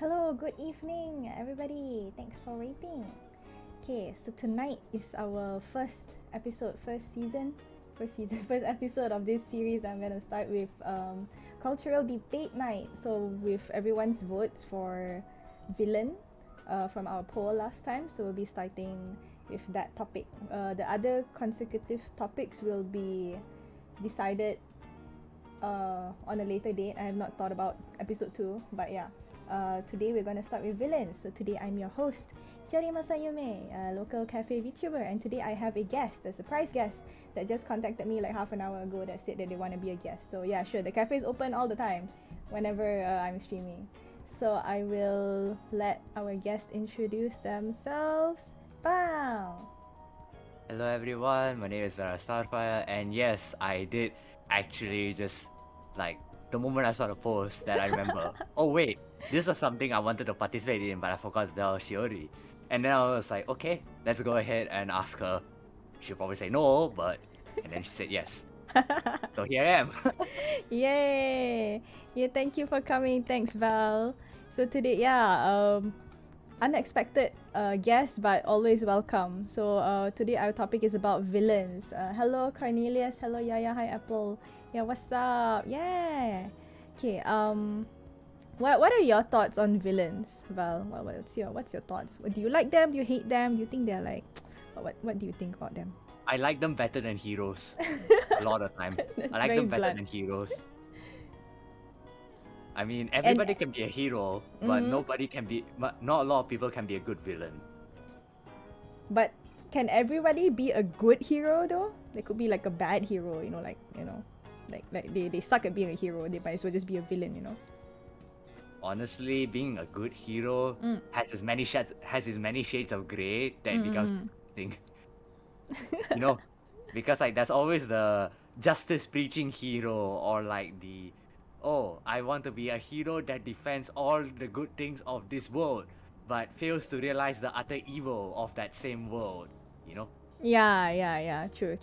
Hello, good evening, everybody. Thanks for waiting. Okay, so tonight is our first episode, first episode of this series. I'm gonna start with cultural debate night. So with everyone's votes for villain from our poll last time. So we'll be starting with that topic. The other consecutive topics will be decided on a later date. I have not thought about episode 2, but yeah. Today we're gonna start with villains. So today I'm your host, Shiori Masayume, a local cafe VTuber, and today I have a guest, a surprise guest that just contacted me like half an hour ago that said that they want to be a guest. So yeah, sure, the cafe is open all the time whenever I'm streaming. So I will let our guests introduce themselves. Bow! Hello everyone, my name is Vera Starfire, and yes, I did actually just like the moment I saw the post that I remember, oh wait, this was something I wanted to participate in, but I forgot to tell Shiori. And then I was like, okay, let's go ahead and ask her. She'll probably say no, but and then she said yes. So here I am. Yay! Yeah, thank you for coming. Thanks, Val. So today, unexpected guest, but always welcome. So today our topic is about villains. Hello, Cornelius. Hello, Yaya. Hi, Apple. Yeah, what's up? Yeah. Okay. What are your thoughts on villains, Val? What's your thoughts? Do you like them? Do you hate them? Do you think they're like? What do you think about them? I like them better than heroes. A lot of time. I like them better than heroes. I mean, everybody can be a hero, but nobody can be. Not a lot of people can be a good villain. But can everybody be a good hero though? They could be like a bad hero, like they suck at being a hero. They might as well just be a villain, Honestly, being a good hero has as many shades of gray that it becomes disgusting. Because like there's always the justice preaching hero, or like the I want to be a hero that defends all the good things of this world, but fails to realize the utter evil of that same world. Yeah. True.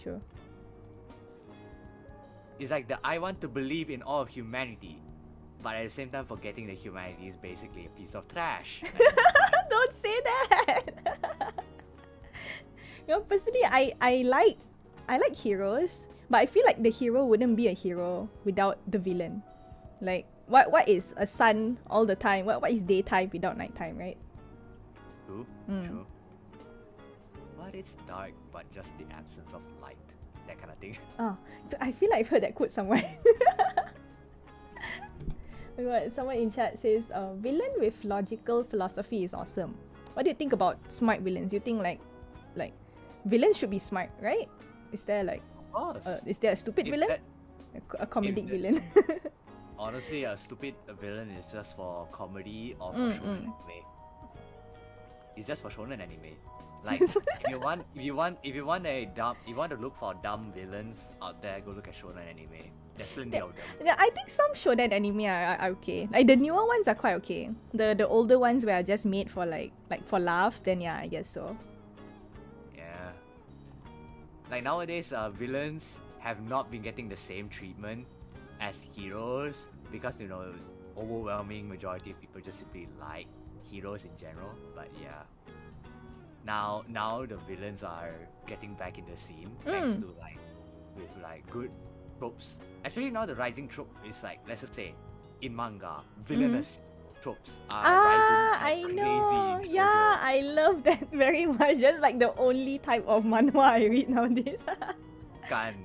It's like I want to believe in all of humanity, but at the same time forgetting that humanity is basically a piece of trash. Don't say that. Personally, I like heroes, but I feel like the hero wouldn't be a hero without the villain. Like what is a sun all the time? What is daytime without nighttime, right? True. What is dark but just the absence of light? That kind of thing. Oh, I feel like I've heard that quote somewhere. Someone in chat says, villain with logical philosophy is awesome. What do you think about smart villains? You think like villains should be smart, right? Is there like is there a stupid villain? A comedic villain? Honestly, a stupid villain is just for comedy or for shonen anime. It's just for shonen anime. Like if you want to look for dumb villains out there, go look at shonen anime. There's plenty of them. Yeah, I think some shonen anime are okay. Like the newer ones are quite okay. The older ones were just made for like for laughs, then yeah, I guess so. Yeah. Like nowadays, villains have not been getting the same treatment as heroes because overwhelming majority of people just simply like heroes in general. But yeah. Now the villains are getting back in the scene thanks to with good tropes. Especially now the rising trope is like, let's just say, in manga, villainous tropes are rising I crazy. know. Yeah, I love that very much. Just like the only type of manhwa I read nowadays. Can't.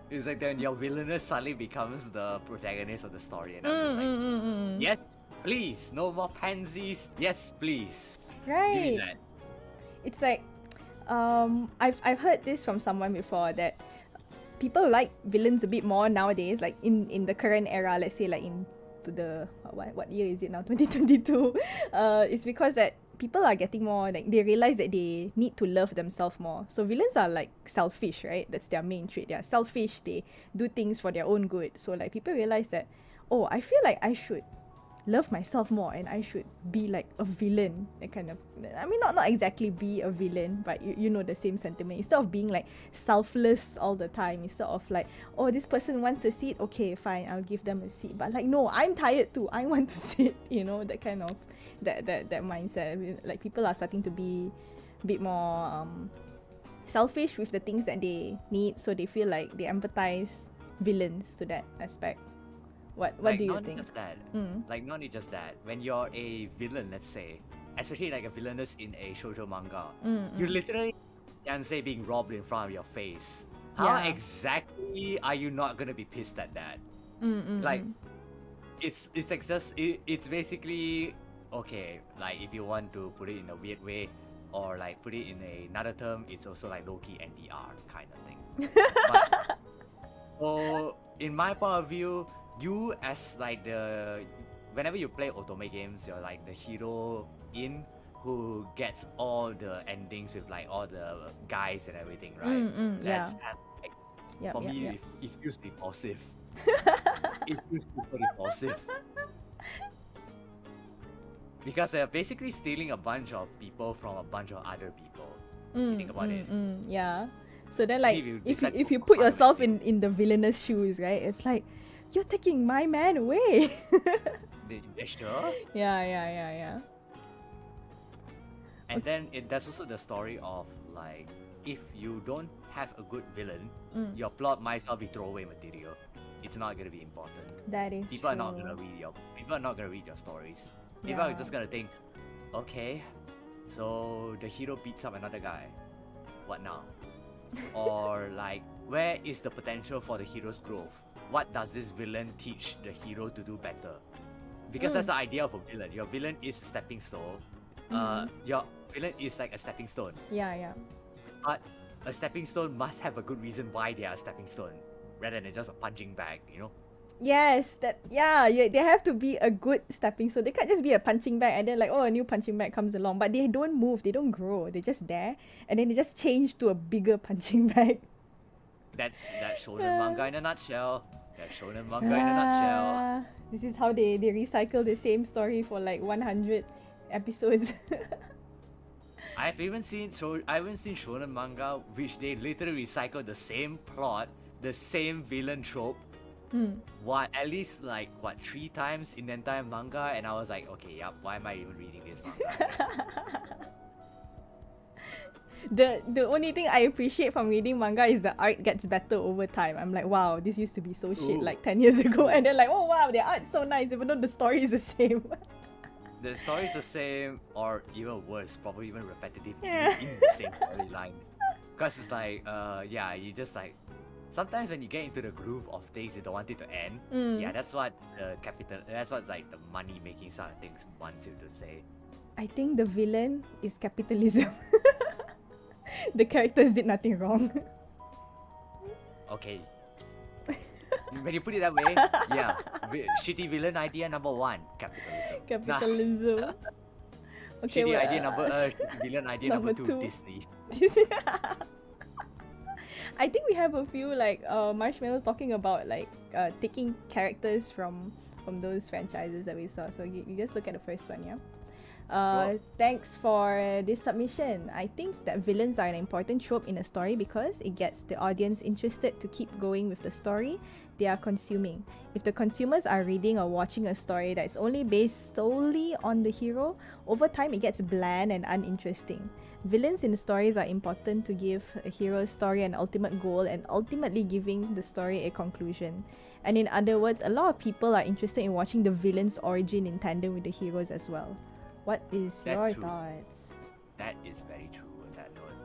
It's like then your villainous suddenly becomes the protagonist of the story, and I'm just like, yes, please, no more pansies. Yes, please. Right. Give me that. It's like, I've heard this from someone before that people like villains a bit more nowadays, like in the current era. Let's say like into the what year is it now? 2022. It's because that people are getting more like they realize that they need to love themselves more. So villains are like selfish, right? That's their main trait. They are selfish. They do things for their own good. So like people realize that, I feel like I should love myself more and I should be like a villain. That kind of, I mean, not exactly be a villain, but you know the same sentiment. Instead of being like selfless all the time, instead of like, oh, this person wants a seat, okay, fine, I'll give them a seat. But like, no, I'm tired too, I want to sit. You know, that kind of that mindset. I mean, like people are starting to be a bit more selfish with the things that they need, so they feel like they empathize villains to that aspect. What Like, do you not think? just that. Mm. Like, not just that. When you're a villain, let's say, especially like a villainess in a shoujo manga, you literally can say being robbed in front of your face. How Yeah. exactly are you not gonna be pissed at that? Like, it's like just it's basically okay. Like, if you want to put it in a weird way, or like put it in another term, it's also like low-key NTR kind of thing. But, so in my point of view, you as like whenever you play otome games, you're like the hero in who gets all the endings with like all the guys and everything, right? That's kind of like, Yep, for yep, me, yep. it feels repulsive. It feels super repulsive. Because they're basically stealing a bunch of people from a bunch of other people. You think about it. Yeah. So then, like, If you if decide you to put harm yourself it, in the villainous shoes, right? It's like, you're taking my man away. sure. Yeah. And then there's also the story of like, if you don't have a good villain, your plot might as well be throwaway material. It's not gonna be important. That is People true. are not gonna read your stories. People are just gonna think, okay, so the hero beats up another guy. What now? Or like, where is the potential for the hero's growth? What does this villain teach the hero to do better? Because that's the idea of a villain. Your villain is a stepping stone. Your villain is like a stepping stone. Yeah. But a stepping stone must have a good reason why they are a stepping stone, rather than just a punching bag, you know? Yes, yeah, they have to be a good stepping stone. They can't just be a punching bag and then like, oh, a new punching bag comes along, but they don't move, they don't grow, they're just there, and then they just change to a bigger punching bag. That's shonen manga in a nutshell. That's shonen manga in a nutshell. This is how they recycle the same story for like 100 episodes. I haven't seen shonen manga which they literally recycle the same plot, the same villain trope. At least like 3 times in the entire manga, and I was like, okay, yep, why am I even reading this manga? The only thing I appreciate from reading manga is the art gets better over time. I'm like, wow, this used to be so shit like 10 years ago, and then like, oh wow, the art's so nice even though the story is the same. The story is the same, or even worse, probably even repetitive in the same storyline. Because it's like, you just like, sometimes when you get into the groove of things, you don't want it to end. Yeah, that's what that's what like the money making side of things wants you to say. I think the villain is capitalism. The characters did nothing wrong. Okay. When you put it that way, yeah. Shitty villain idea number 1, capitalism. Capitalism. Okay, Shitty villain idea number 2, Disney. I think we have a few like marshmallows talking about like taking characters from those franchises that we saw. So you just look at the first one, yeah. Thanks for this submission. I think that villains are an important trope in a story because it gets the audience interested to keep going with the story they are consuming. If the consumers are reading or watching a story that's only based solely on the hero, over time it gets bland and uninteresting. Villains in stories are important to give a hero's story an ultimate goal and ultimately giving the story a conclusion. And in other words, a lot of people are interested in watching the villain's origin in tandem with the heroes as well. What is your thoughts? That is very true on that note.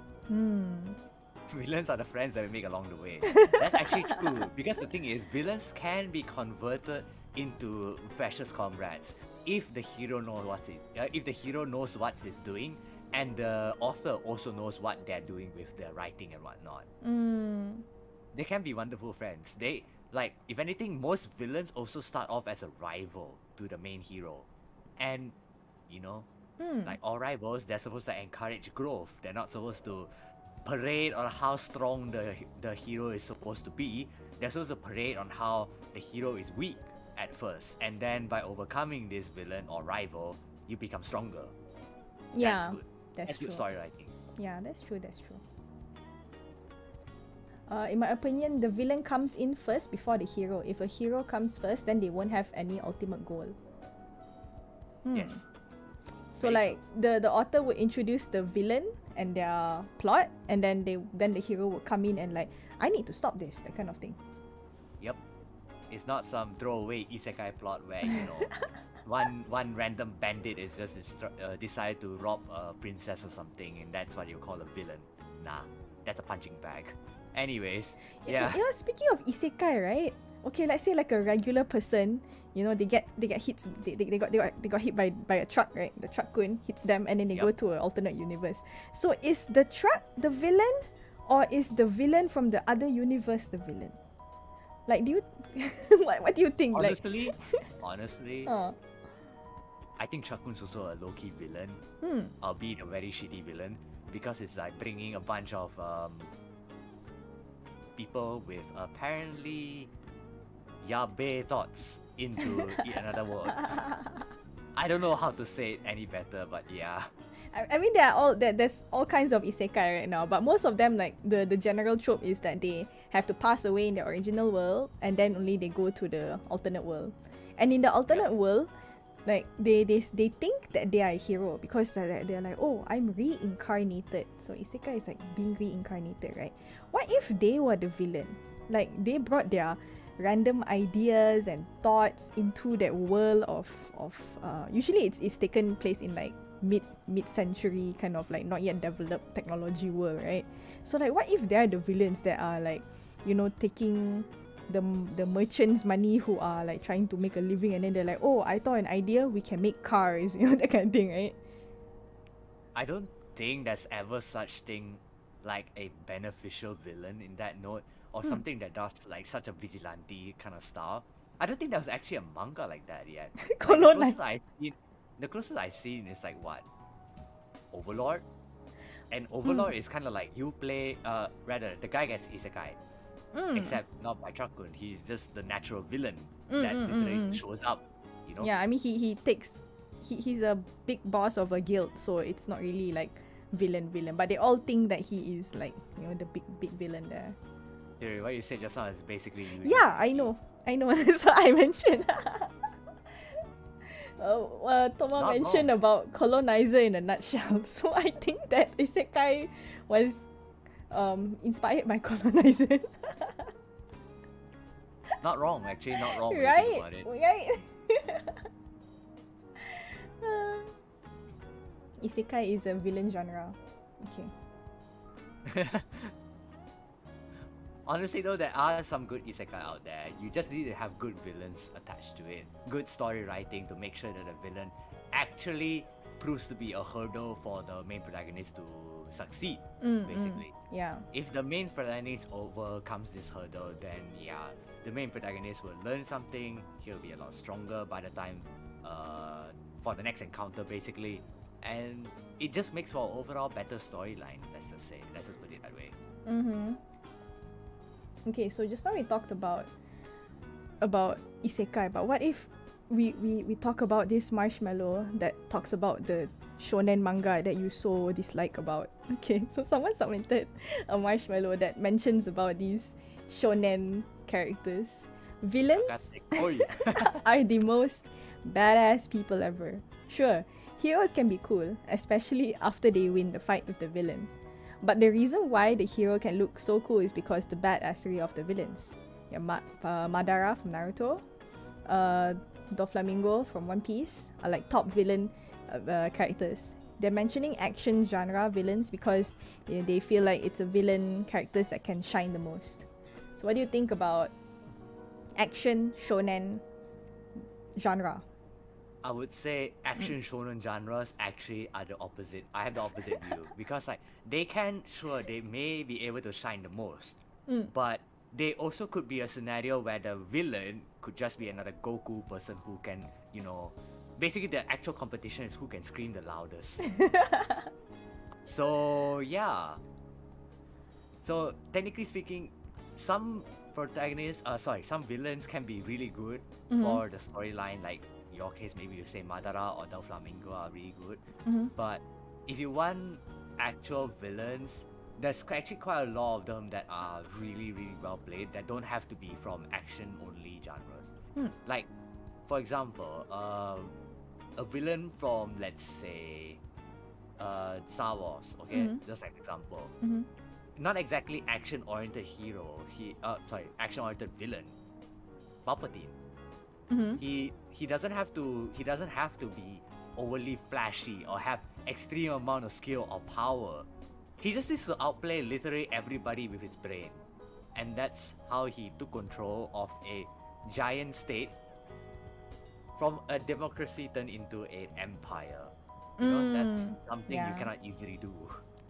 Villains are the friends that we make along the way. That's actually true, because the thing is, villains can be converted into precious comrades if the hero knows what he's doing, and the author also knows what they're doing with their writing and whatnot. They can be wonderful friends. They like, if anything, most villains also start off as a rival to the main hero, and you know, like all rivals, they're supposed to encourage growth. They're not supposed to parade on how strong the hero is supposed to be. They're supposed to parade on how the hero is weak. at first, and then by overcoming this villain or rival, you become stronger. Yeah, That's good. that's Good true. story writing. Yeah, that's true. That's true. In my opinion, the villain comes in first before the hero. If a hero comes first, then they won't have any ultimate goal. Yes. So Very like the author would introduce the villain and their plot, and then the hero would come in and like, I need to stop this, that kind of thing. Yep. It's not some throwaway isekai plot where one random bandit is just decide to rob a princess or something, and that's what you call a villain. Nah, that's a punching bag. Anyways, yeah. You know, speaking of isekai, right? Okay, let's say like a regular person, you know, they get hits. They got hit by a truck, right? The truck kun hits them, and then they go to an alternate universe. So is the truck the villain, or is the villain from the other universe the villain? Like, do you what do you think? Honestly, Like, I think Chakun's also a low-key villain, albeit a very shitty villain, because it's like bringing a bunch of people with apparently yabe thoughts into another world. I don't know how to say it any better, but yeah. I mean, there's all kinds of isekai right now, but most of them, like the general trope is that they have to pass away in the original world, and then only they go to the alternate world. And in the alternate world, like they think that they are a hero because they're like, oh, I'm reincarnated. So isekai is like being reincarnated, right? What if they were the villain? Like they brought their random ideas and thoughts into that world of usually it's taken place in like mid-century kind of like not yet developed technology world, right? So like, what if they're the villains that are like, you know, taking the merchants' money who are like trying to make a living, and then they're like, oh, I thought an idea, we can make cars, you know, that kind of thing, right? I don't think there's ever such thing like a beneficial villain in that note, or something that does like such a vigilante kind of style. I don't think there's actually a manga like that yet. The closest I've seen is like what? Overlord? And Overlord is kind of like you play, rather, the guy gets isekai. Except not by Chakun. He's just the natural villain that literally shows up, you know? Yeah, I mean, he's a big boss of a guild, so it's not really like villain, but they all think that he is like, you know, the big villain there. Dude, what you said just now is basically you. Yeah, I know. That's what I mentioned. Toma mentioned about colonizer in a nutshell. So I think that isekai was inspired by colonizer. Not wrong, actually, not wrong. Right? About it. Right? Isekai is a villain genre. Okay. Honestly though, there are some good isekai out there. You just need to have good villains attached to it. Good story writing to make sure that the villain actually proves to be a hurdle for the main protagonist to succeed, basically. Yeah. If the main protagonist overcomes this hurdle, then yeah, the main protagonist will learn something. He'll be a lot stronger by the time for the next encounter, basically. And it just makes for an overall better storyline, let's just put it that way. Okay, so just now we talked about isekai, but what if we talk about this marshmallow that talks about the shonen manga that you so dislike about? Okay, so someone submitted a marshmallow that mentions about these shonen characters. Villains are the most badass people ever. Sure, heroes can be cool, especially after they win the fight with the villain. But the reason why the hero can look so cool is because the badassery of the villains. Yeah, Madara from Naruto, Doflamingo from One Piece are like top villain characters. They're mentioning action genre villains because they feel like it's a villain characters that can shine the most. So what do you think about action shonen genre? I would say action shonen genres actually are the opposite. I have the opposite view because like they may be able to shine the most, but they also could be a scenario where the villain could just be another Goku person who can, you know, basically the actual competition is who can scream the loudest. So yeah. So technically speaking, some protagonists, some villains can be really good for the storyline. Like in your case, maybe you say Madara or Del Flamingo are really good. But if you want actual villains, there's actually quite a lot of them that are really, really well played that don't have to be from action-only genres. Like, for example, a villain from, let's say, Star Wars, okay? Just like example. Not exactly action-oriented hero. Action-oriented villain. Palpatine. He doesn't have to be overly flashy or have extreme amount of skill or power. He just needs to outplay literally everybody with his brain. And that's how he took control of a giant state from a democracy turned into an empire. You know, that's something you cannot easily do.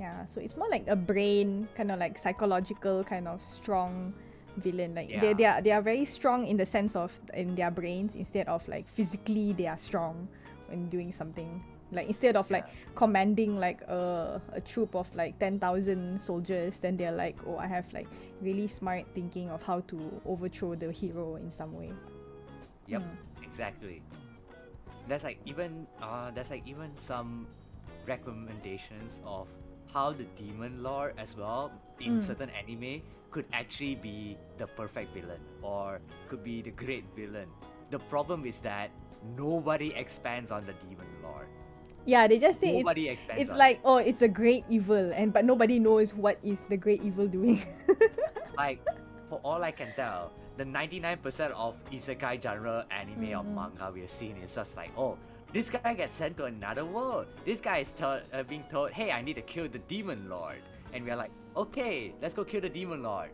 Yeah, so it's more like a brain, kind of like psychological, kind of strong villain. Like they are very strong in the sense of in their brains instead of like physically they are strong when doing something. Like instead of like commanding like a troop of like 10,000 soldiers, then they're like, oh, I have like really smart thinking of how to overthrow the hero in some way. Yep, exactly. There's like even some recommendations of how the demon lord as well in certain anime could actually be the perfect villain or could be the great villain. The problem is that nobody expands on the demon lord. Yeah, they just say it's like, oh, it's a great evil, but nobody knows what is the great evil doing. Like, for all I can tell, the 99% of isekai genre anime or manga we have seen is just like, oh, this guy gets sent to another world. This guy is being told, hey, I need to kill the demon lord. And we're like, okay, let's go kill the demon lord.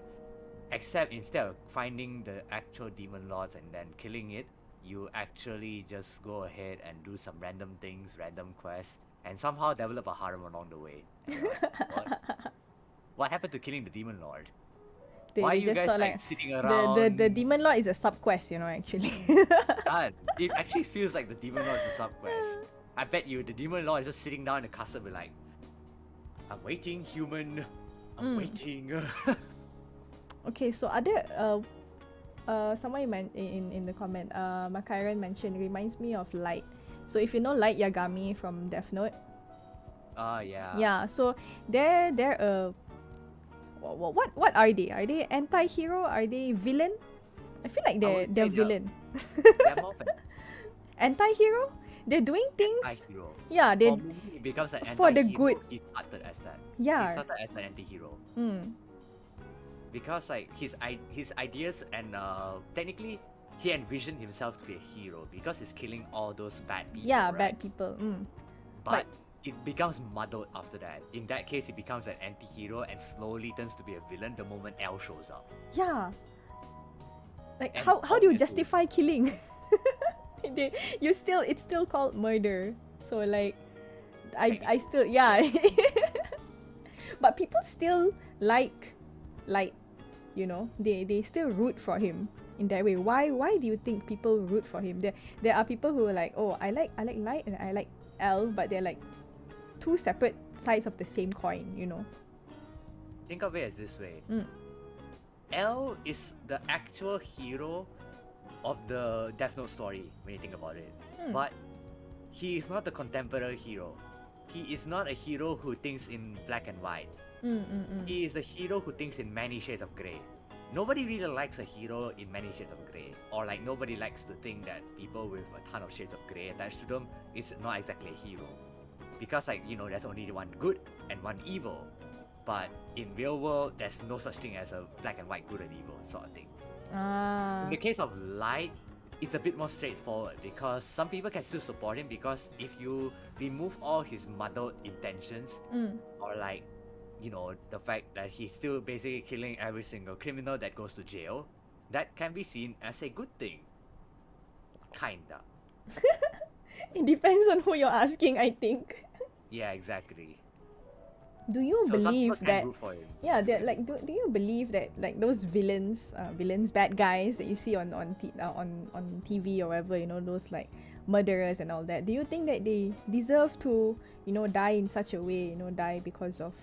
Except instead of finding the actual demon lords and then killing it, you actually just go ahead and do some random things, random quests, and somehow develop a harem along the way. And you're like, what happened to killing the demon lord? Why are you guys like sitting around? The demon lord is a sub quest, you know, actually. It actually feels like the demon lord is a sub quest. I bet you the demon lord is just sitting down in the castle and be like, I'm waiting, human. I'm waiting. Okay, so other someone in the comment, Makairan mentioned, reminds me of Light. So if you know Light Yagami from Death Note. Yeah. Yeah, so they're what are they? Are they anti-hero? Are they villain? I feel like they're villain. They're more of an anti-hero? They're doing things. Anti-hero. Yeah, they for me, it becomes an for anti-hero. the good. He started as that. Yeah. He started as an anti-hero. Because like his ideas and technically he envisioned himself to be a hero because he's killing all those bad people. Yeah, right? bad people. But it becomes muddled after that. In that case, he becomes an anti-hero and slowly turns to be a villain the moment L shows up. Yeah. Like And how do you obviously- justify killing? It's still called murder. So like I still but people still like Light, you know. They still root for him in that way. Why do you think people root for him? There are people who are like, oh, I like Light and I like L, but they're like two separate sides of the same coin, you know. Think of it as this way. L is the actual hero of the Death Note story when you think about it. But he is not the contemporary hero. He is not a hero who thinks in black and white. He is the hero who thinks in many shades of grey. Nobody really likes a hero in many shades of grey. Or like nobody likes to think that people with a ton of shades of grey attached to them is not exactly a hero. Because like, you know, there's only one good and one evil. But in real world, there's no such thing as a black and white good and evil sort of thing. In the case of Light, it's a bit more straightforward because some people can still support him because if you remove all his muddled intentions or like, you know, the fact that he's still basically killing every single criminal that goes to jail, that can be seen as a good thing. Kinda. It depends on who you're asking, I think. Yeah, exactly. Do you So some believe people can that? root for him. Yeah, that like do you believe that like those villains, bad guys that you see on TV or whatever, you know, those like murderers and all that. Do you think that they deserve to, you know, die in such a way, you know, die because of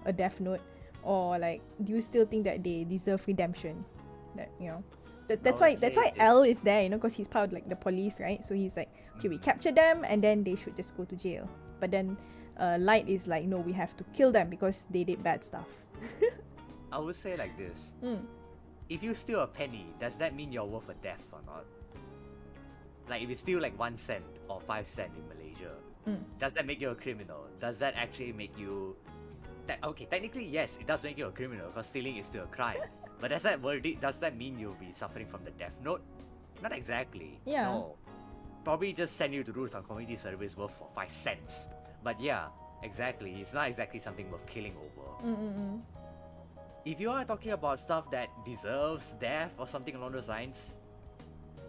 a Death Note, or like do you still think that they deserve redemption? That that's I why would that's say why it- L is there, because he's part of like the police, right? So he's like, okay, we capture them and then they should just go to jail. But then Light is like, no, we have to kill them because they did bad stuff. I would say like this. Mm. If you steal a penny, does that mean you're worth a death or not? Like if you steal like 1 cent or 5 cent in Malaysia, does that make you a criminal? Does that actually make you... Okay, technically yes, it does make you a criminal because stealing is still a crime. But does that mean you'll be suffering from the death note? Not exactly. Yeah. No. Probably just send you to do some community service worth for 5 cents. But yeah, exactly. It's not exactly something worth killing over. If you are talking about stuff that deserves death or something along those lines,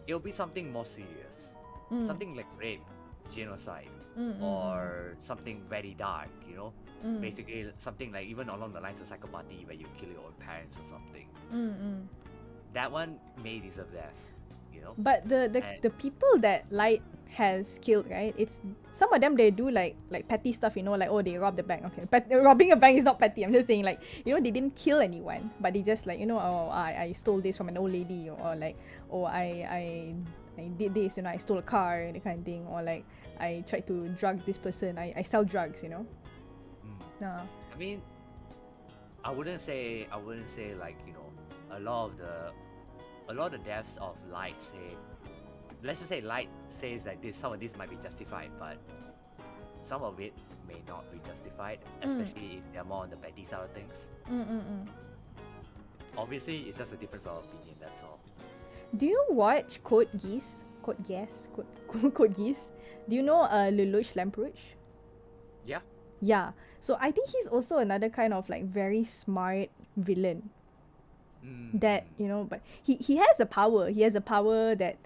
it'll be something more serious. Something like rape, genocide, or something very dark, Basically, something like even along the lines of psychopathy where you kill your own parents or something. That one may deserve death, But the people that Light has killed, right? It's some of them, they do like petty stuff, like, oh, they robbed the bank. Okay, but robbing a bank is not petty. I'm just saying, like, they didn't kill anyone, but they just like, oh, I stole this from an old lady, or like, oh, I did this, I stole a car, that kind of thing, or like I tried to drug this person. I sell drugs, I mean, I wouldn't say like a lot of the deaths of Light say, let's just say Light says that some of this might be justified, but some of it may not be justified, especially if they're more on the petty side of things. Obviously, it's just a difference of opinion. That's all. Do you watch Code Geass? Code Geass? Do you know Lelouch Lamperouche? Yeah. Yeah. So I think he's also another kind of like very smart villain. That, but he has a power. He has a power that,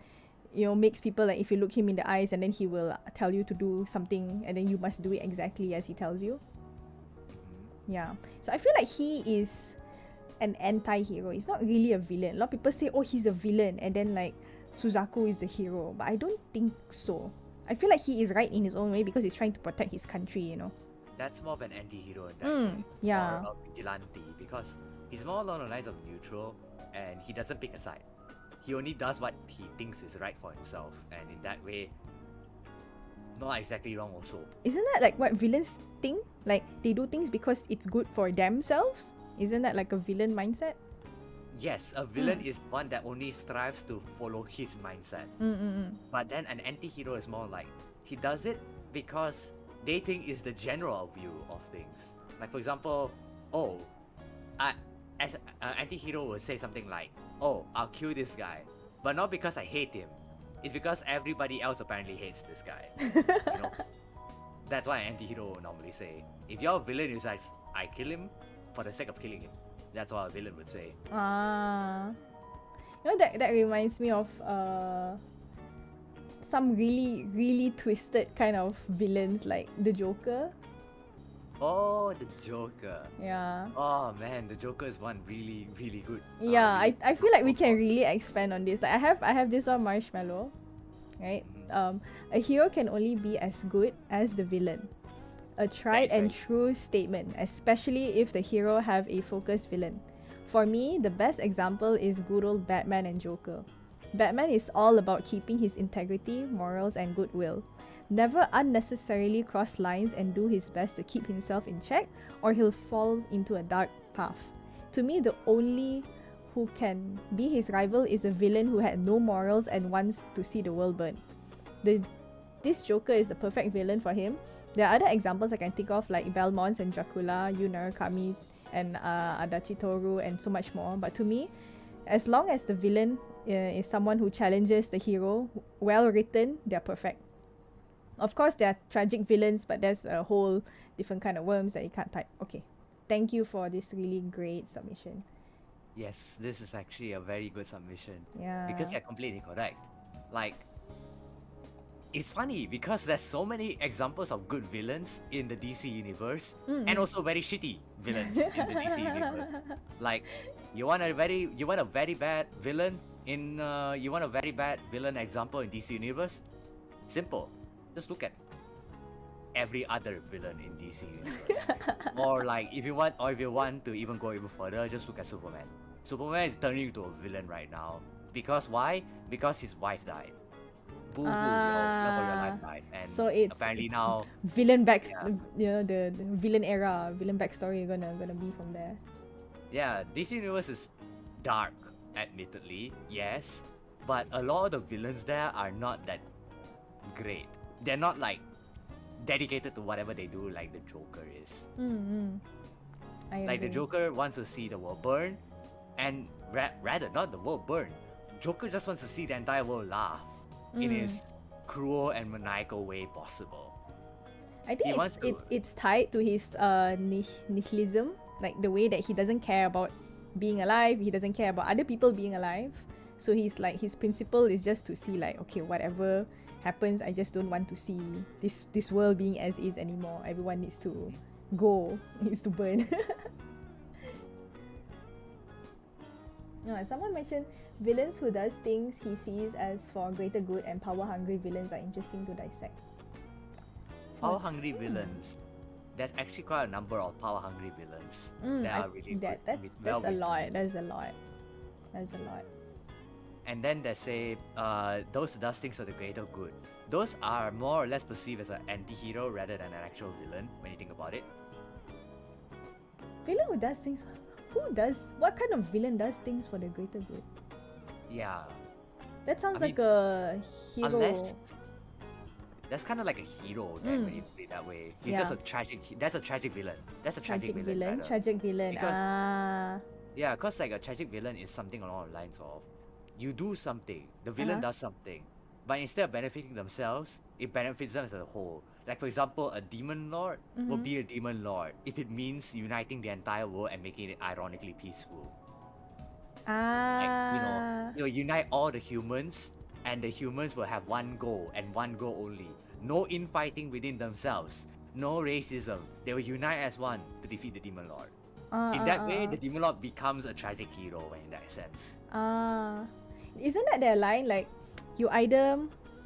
makes people like, if you look him in the eyes and then he will tell you to do something and then you must do it exactly as he tells you. Yeah. So I feel like he is an anti-hero. He's not really a villain. A lot of people say, oh, he's a villain, and then like Suzaku is the hero. But I don't think so. I feel like he is right in his own way because he's trying to protect his country, That's more of an anti-hero in that case. yeah. Or a vigilante, because he's more along the lines of neutral and he doesn't pick a side. He only does what he thinks is right for himself, and in that way, not exactly wrong also. Isn't that like what villains think? Like they do things because it's good for themselves? Isn't that like a villain mindset? Yes, a villain is one that only strives to follow his mindset. But then an anti-hero is more like, he does it because they think is the general view of things. Like for example, as an anti-hero will say something like, oh, I'll kill this guy, but not because I hate him. It's because everybody else apparently hates this guy. That's what an anti-hero will normally say. If you're a villain, it's like, I kill him for the sake of killing him. That's what a villain would say. That reminds me of some really, really twisted kind of villains like the Joker. Oh, the Joker. Yeah. Oh man, the Joker is one really, really good. Yeah, really I feel like we can really expand on this. Like I have this one, Marshmallow, right? A hero can only be as good as the villain. A tried and true statement, especially if the hero have a focused villain. For me, the best example is good old Batman and Joker. Batman is all about keeping his integrity, morals, and goodwill. Never unnecessarily cross lines and do his best to keep himself in check, or he'll fall into a dark path. To me, the only who can be his rival is a villain who had no morals and wants to see the world burn. This Joker is the perfect villain for him. There are other examples I can think of like Belmonts and Dracula, Yu Murakami and Adachi Toru, and so much more. But to me, as long as the villain is someone who challenges the hero, well written, they're perfect. Of course, there are tragic villains, but there's a whole different kind of worms that you can't type. Okay, thank you for this really great submission. Yes, this is actually a very good submission. Yeah. Because you're completely correct. Like, it's funny because there's so many examples of good villains in the DC universe, and also very shitty villains in the DC universe. Like, you want a very bad villain example in DC universe? Simple. Just look at every other villain in DC universe. Or like if you want to even go even further, just look at Superman. Superman is turning into a villain right now. Because why? Because his wife died. Boo hoo, love of your life died. And so it's apparently now villain back, yeah. the villain era, villain backstory gonna be from there. Yeah, DC universe is dark, admittedly, yes, but a lot of the villains there are not that great. They're not like dedicated to whatever they do like the Joker is. Like the Joker wants to see the world burn, and rather not the world burn. Joker just wants to see the entire world laugh in his cruel and maniacal way possible. I think it's tied to his nihilism, like the way that he doesn't care about being alive, he doesn't care about other people being alive. So he's like, his principle is just to see like, okay, whatever happens, I just don't want to see this world being as is anymore. Everyone needs to go, needs to burn. Someone mentioned villains who does things he sees as for greater good, and power-hungry villains are interesting to dissect. Power-hungry villains. There's actually quite a number of power-hungry villains that are really good. That's a lot. That's a lot. And then they say those who does things for the greater good. Those are more or less perceived as an anti-hero rather than an actual villain when you think about it. Villain who does things... What kind of villain does things for the greater good? Yeah. That sounds like a hero. Unless... That's kind of like a hero then when you put it that way. He's just a tragic... That's a tragic villain. That's a tragic villain. Tragic villain. Yeah, because like a tragic villain is something along the lines of you do something, the villain does something, but instead of benefiting themselves, it benefits them as a whole. Like for example, a demon lord will be a demon lord if it means uniting the entire world and making it ironically peaceful. Like, you know, unite all the humans, and the humans will have one goal and one goal only. No infighting within themselves, no racism. They will unite as one to defeat the demon lord. In that way, the demon lord becomes a tragic hero in that sense. Isn't that their line? Like, you either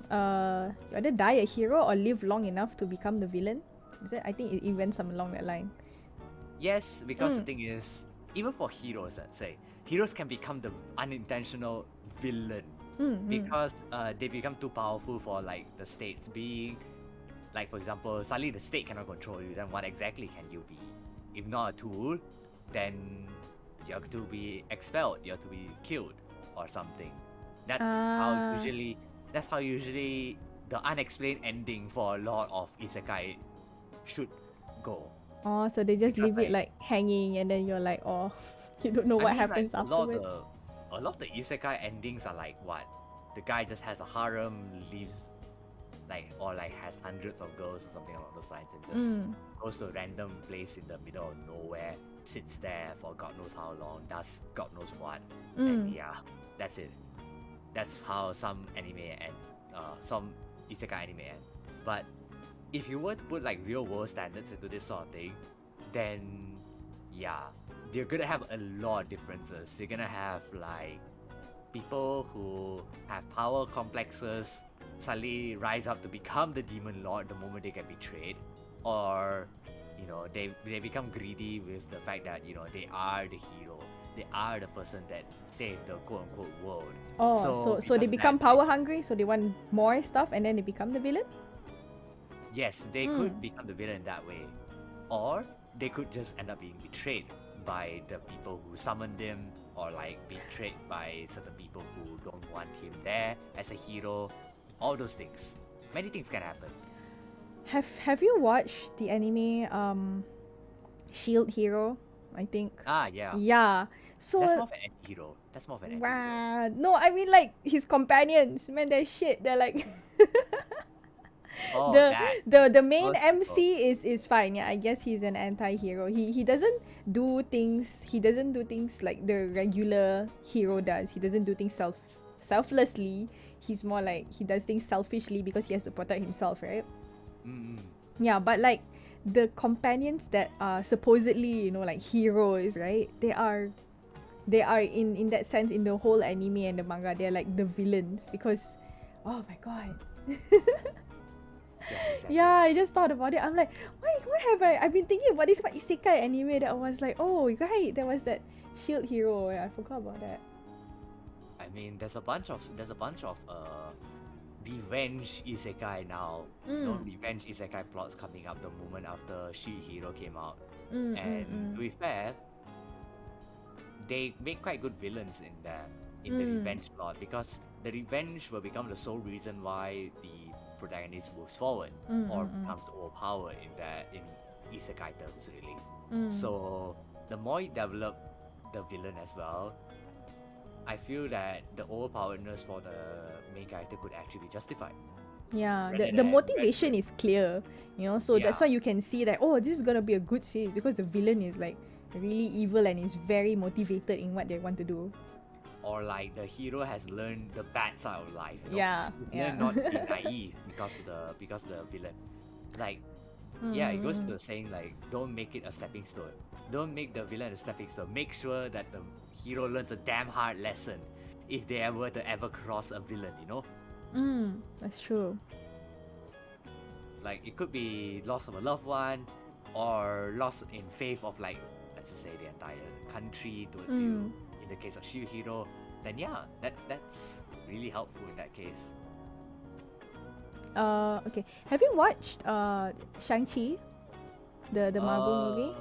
die a hero or live long enough to become the villain. Is it? I think it went some along that line. Yes, because the thing is, even for heroes, let's say, heroes can become the unintentional villain because they become too powerful for like the state's being. Like for example, suddenly the state cannot control you. Then what exactly can you be? If not a tool, then you have to be expelled. You have to be killed or something. That's how usually the unexplained ending for a lot of isekai should go. Oh, so they just leave it like hanging, and then you're like, oh, you don't know what happens afterwards. A lot of the isekai endings are like what? The guy just has a harem, lives or has hundreds of girls or something along those lines, and just goes to a random place in the middle of nowhere, sits there for God knows how long, does God knows what, and yeah, that's it. That's how some anime end, some isekai anime end. But if you were to put like real world standards into this sort of thing, then yeah, they're gonna have a lot of differences. You're gonna have like people who have power complexes suddenly rise up to become the demon lord the moment they get betrayed, or you know, they become greedy with the fact that, you know, they are the hero, they are the person that saved the quote unquote world. So they become power hungry, so they want more stuff and then they become the villain? Yes, they could become the villain that way, or they could just end up being betrayed by the people who summoned him, or like betrayed by certain people who don't want him there as a hero. All those things. Many things can happen. Have you watched the anime Shield Hero? I think. Yeah. Yeah. So that's more of an anti-hero. That's more of an anti-hero. No, I mean like his companions. Man, they're shit. They're like the main MC is fine. Yeah, I guess he's an anti-hero. He doesn't do things like the regular hero does. He doesn't do things selflessly. He's more like he does things selfishly because he has to protect himself, right? Yeah, but like the companions that are supposedly, you know, like heroes, right? They are in that sense, in the whole anime and the manga, they're like the villains because, oh my god. exactly. Yeah, I just thought about it. I'm like, why have I've been thinking about this what isekai anime that I was like, oh, right, there was that shield hero. Yeah, I forgot about that. I mean, there's a bunch of revenge isekai now. Revenge isekai plots coming up the moment after Shihiro came out. And to be fair, they make quite good villains in the revenge plot, because the revenge will become the sole reason why the protagonist moves forward or becomes overpowered in isekai terms, really. So the more you develop the villain as well, I feel that the overpoweredness for the main character could actually be justified. Yeah, Rather the than- motivation is clear, so that's Yeah. why you can see that, oh, this is gonna be a good series because the villain is like really evil and is very motivated in what they want to do. Or like the hero has learned the bad side of life. Yeah, He's learned not to be naive because of the villain. Like, yeah, it goes to saying like, don't make it a stepping stone. Don't make the villain a stepping stone. Make sure that the hero learns a damn hard lesson if they ever to ever cross a villain. That's true. Like, it could be loss of a loved one, or loss in faith of, like, let's just say the entire country towards you. In the case of Shihiro, then yeah, that's really helpful in that case. Okay. Have you watched Shang-Chi? The Marvel movie?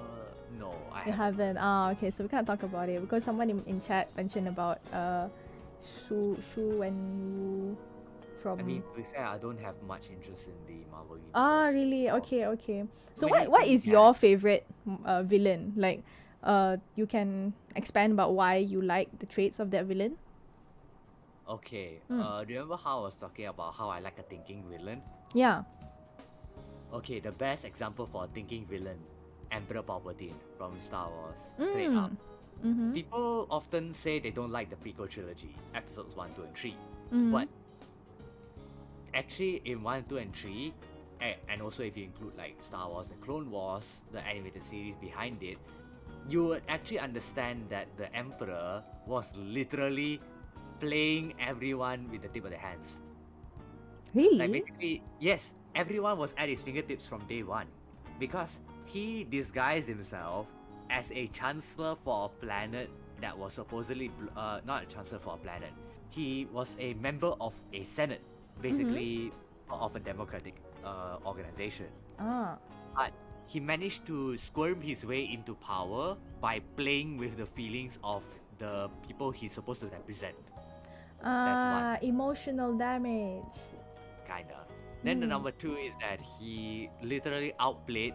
No, I You haven't. haven't? Okay, so we can't talk about it because someone in chat mentioned about Shu Wenwu from. I mean, to be fair, I don't have much interest in the Marvel universe. Really? Okay. So When what you is think your that- favorite villain? Like, you can expand about why you like the traits of that villain. Okay. Do you remember how I was talking about how I like a thinking villain? Yeah. Okay, the best example for a thinking villain, Emperor Palpatine from Star Wars. Straight up. People often say they don't like the prequel trilogy, episodes 1, 2, and 3. But actually, in 1, 2, and 3, and also if you include like Star Wars, the Clone Wars, the animated series behind it, you would actually understand that the Emperor was literally playing everyone with the tip of their hands. Really? Like, basically, yes, everyone was at his fingertips from day one, because he disguised himself as a chancellor for a planet that was supposedly not a chancellor for a planet. He was a member of a senate, basically of a democratic organization. But he managed to squirm his way into power by playing with the feelings of the people he's supposed to represent. That's one. Emotional damage. Kinda. Then the number 2 is that he literally outplayed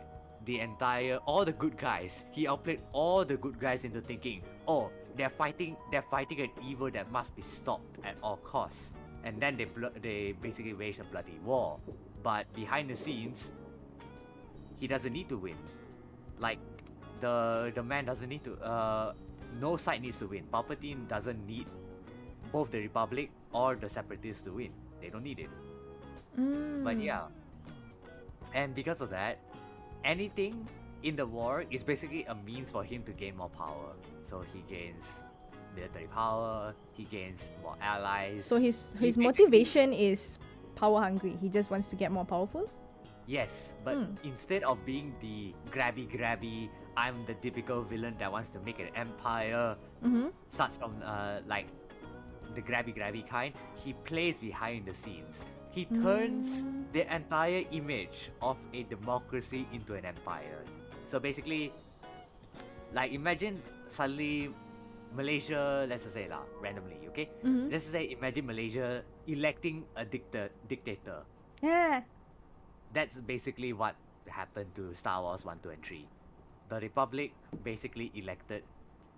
all the good guys. He outplayed all the good guys into thinking, oh, they're fighting an evil that must be stopped at all costs. And then they basically wage a bloody war. But behind the scenes, he doesn't need to win. Like, the man doesn't need to. No side needs to win. Palpatine doesn't need both the Republic or the Separatists to win. They don't need it. But yeah. And because of that, anything in the war is basically a means for him to gain more power. So he gains military power, he gains more allies. So his basically- motivation is power hungry. He just wants to get more powerful. Yes, but instead of being the grabby, I'm the typical villain that wants to make an empire, starts from like the grabby kind, he plays behind the scenes. He turns the entire image of a democracy into an empire. So basically, like, imagine suddenly Malaysia, let's just say randomly, okay? Let's just say imagine Malaysia electing a dictator. Yeah. That's basically what happened to Star Wars 1, 2, and 3. The Republic basically elected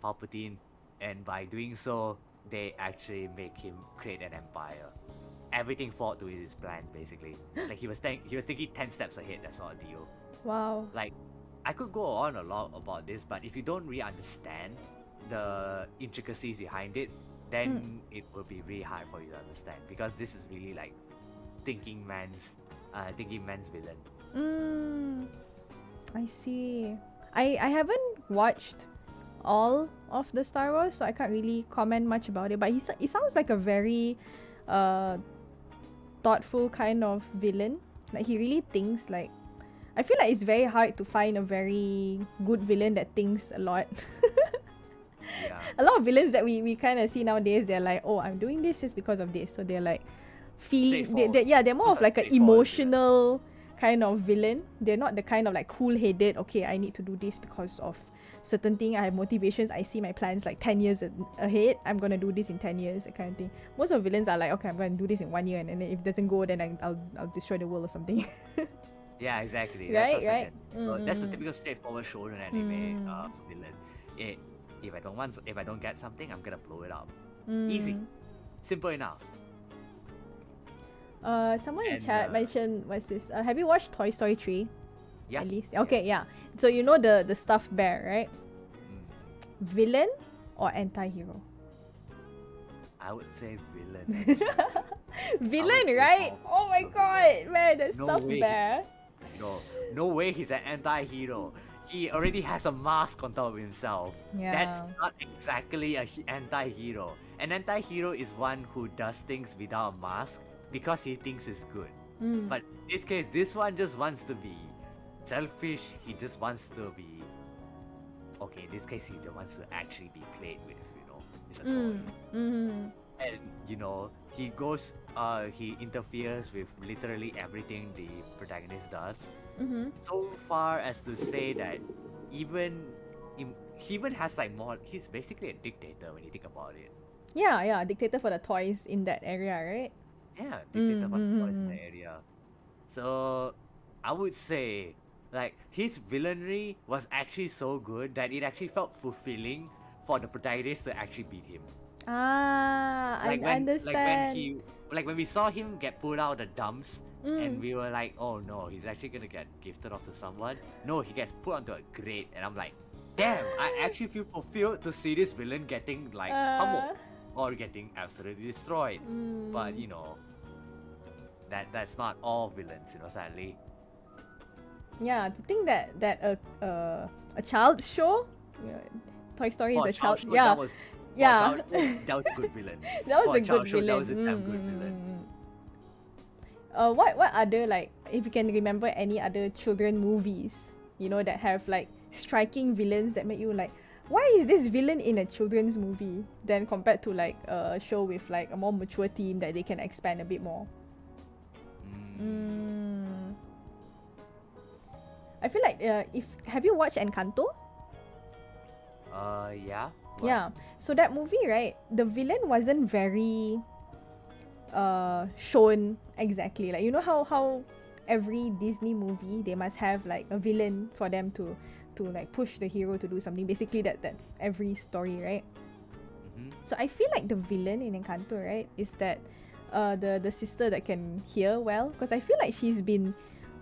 Palpatine, and by doing so, they actually make him create an empire. Everything fought to his plans, basically. Like, he was thinking 10 steps ahead, that's all the deal. Wow. Like, I could go on a lot about this, but if you don't really understand the intricacies behind it, then it will be really hard for you to understand, because this is really like thinking man's villain. I see. I haven't watched all of the Star Wars, so I can't really comment much about it. But he sounds like a very thoughtful kind of villain. Like he really thinks like, I feel like it's very hard to find a very good villain that thinks a lot. Yeah. A lot of villains that we kind of see nowadays, they're like, oh, I'm doing this just because of this. So they're like feeling, they're more of like an emotional kind of villain. They're not the kind of like cool-headed, okay, I need to do this because of certain thing. I have motivations. I see my plans like 10 years ahead. I'm going to do this in 10 years, that kind of thing. Most of villains are like, okay, I'm going to do this in 1 year, and then if it doesn't go, then I'll destroy the world or something. Yeah, exactly. Right, That's right. So that's the typical straightforward shonen anime villain. If I don't get something, I'm gonna blow it up. Easy, simple enough. Someone in chat mentioned, what's this? Have you watched Toy Story 3? Yeah. At least. Okay, yeah. So you know the stuffed bear, right? Villain or anti-hero? I would say villain. Villain, say right? Oh my god, man, that No stuffed way. bear. No way he's an anti-hero. He already has a mask on top of himself. Yeah. That's not exactly an anti-hero. An anti-hero is one who does things without a mask because he thinks it's good. But in this case, this one just wants to be selfish. He just wants to be... Okay, in this case, he just wants to actually be played with, It's a toy. And, he goes... he interferes with literally everything the protagonist does. So far as to say that he even has like more... He's basically a dictator when you think about it. Yeah, dictator for the toys in that area, right? Yeah, dictator for the toys in the area. So, I would say, like, his villainy was actually so good that it actually felt fulfilling for the protagonist to actually beat him. I understand. When we saw him get pulled out of the dumps, and we were like, oh no, he's actually gonna get gifted off to someone. No, he gets put onto a grate, and I'm like, damn, I actually feel fulfilled to see this villain getting like pummeled or getting absolutely destroyed. But that's not all villains, sadly. Yeah, to think that a child show, Toy Story is a child. Show, Yeah, that was a good villain. That was For a good show, villain. That was a damn good villain. What other, like, if you can remember any other children movies, that have like striking villains that make you like, why is this villain in a children's movie? Then compared to like a show with like a more mature theme that they can expand a bit more. I feel like have you watched Encanto? Yeah. What? Yeah. So that movie, right? The villain wasn't very shown exactly. Like, how every Disney movie they must have like a villain for them to like push the hero to do something. Basically that's every story, right? So I feel like the villain in Encanto, right, is that the sister that can hear well, because I feel like she's been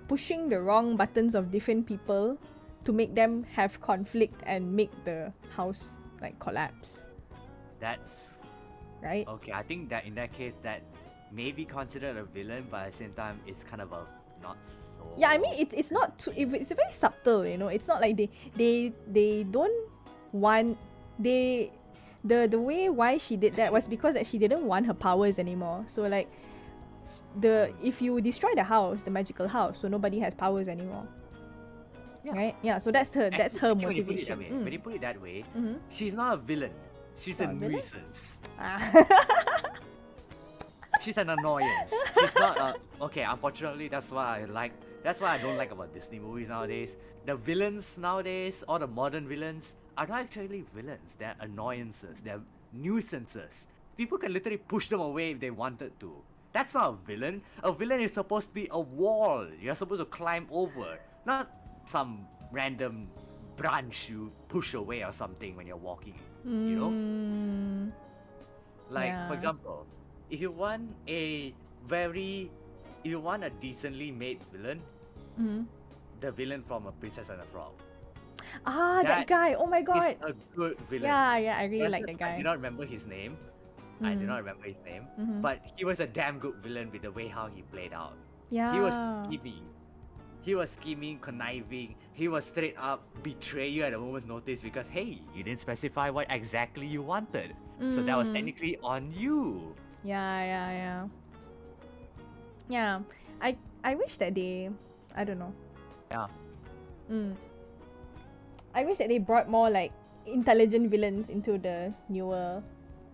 pushing the wrong buttons of different people to make them have conflict and make the house like collapse. That's right. Okay, I think that in that case that may be considered a villain, but at the same time it's kind of a not so... Yeah, I mean it's not too, it's very subtle, It's not like they don't want the way why she did that was because that she didn't want her powers anymore. So like if you destroy the house, the magical house, so nobody has powers anymore. Yeah. Right? Yeah, so that's her motivation. When you put it that way, she's not a villain. She's a nuisance. She's an annoyance. She's not okay, unfortunately that's what I like. That's what I don't like about Disney movies nowadays. The villains nowadays, all the modern villains, are not actually villains. They're annoyances. They're nuisances. People can literally push them away if they wanted to. That's not a villain. A villain is supposed to be a wall. You're supposed to climb over. Not some random branch you push away or something when you're walking. Like, for example, if you want a decently made villain, the villain from A Princess and the Frog. That guy. Oh my god. He's a good villain. Yeah, I really like that guy. I do not remember his name. But he was a damn good villain with the way how he played out. Yeah. He was scheming, conniving. He was straight up betray you at a moment's notice because, hey, you didn't specify what exactly you wanted. So that was technically on you. Yeah. I I wish that they, I don't know. Yeah. I wish that they brought more like intelligent villains into the newer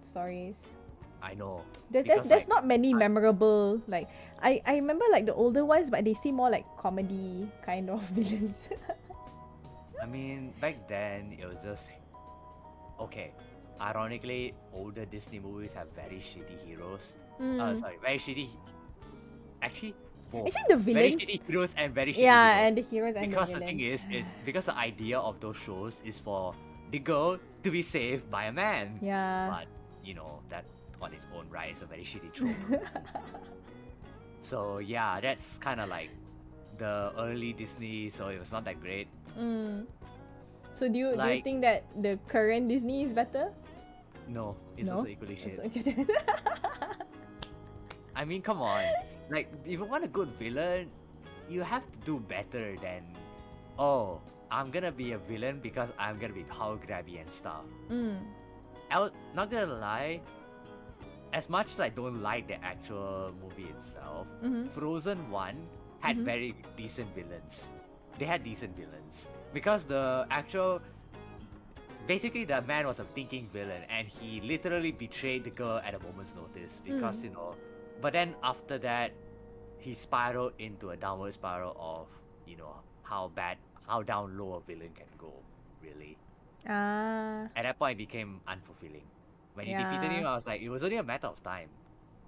stories. I know. There's Because, not many memorable, like I remember like the older ones, but they seem more like comedy kind of villains. I mean, back then it was just okay. Ironically, older Disney movies have very shitty heroes. Sorry, very shitty. Actually, both. Actually, the Very villains. shitty heroes and very shitty Yeah, heroes. and the heroes and Because the the villains. thing is because the idea of those shows is for the girl to be saved by a man. Yeah. But you know that on its own right is a very shitty trope. So yeah, that's kind of like the early Disney. So it was not that great. So do you Like- think that the current Disney is better? No, it's No? also equally shit. Okay. I mean, come on. Like, if you want a good villain, you have to do better than, oh, I'm gonna be a villain because I'm gonna be power grabby and stuff. Not gonna lie, as much as I don't like the actual movie itself, Frozen 1 had very decent villains. They had decent villains. Because the actual... Basically, the man was a thinking villain and he literally betrayed the girl at a moment's notice because, you know... But then after that, he spiraled into a downward spiral of, you know, how down low a villain can go, really. At that point, it became unfulfilling. When he defeated him, I was like, it was only a matter of time.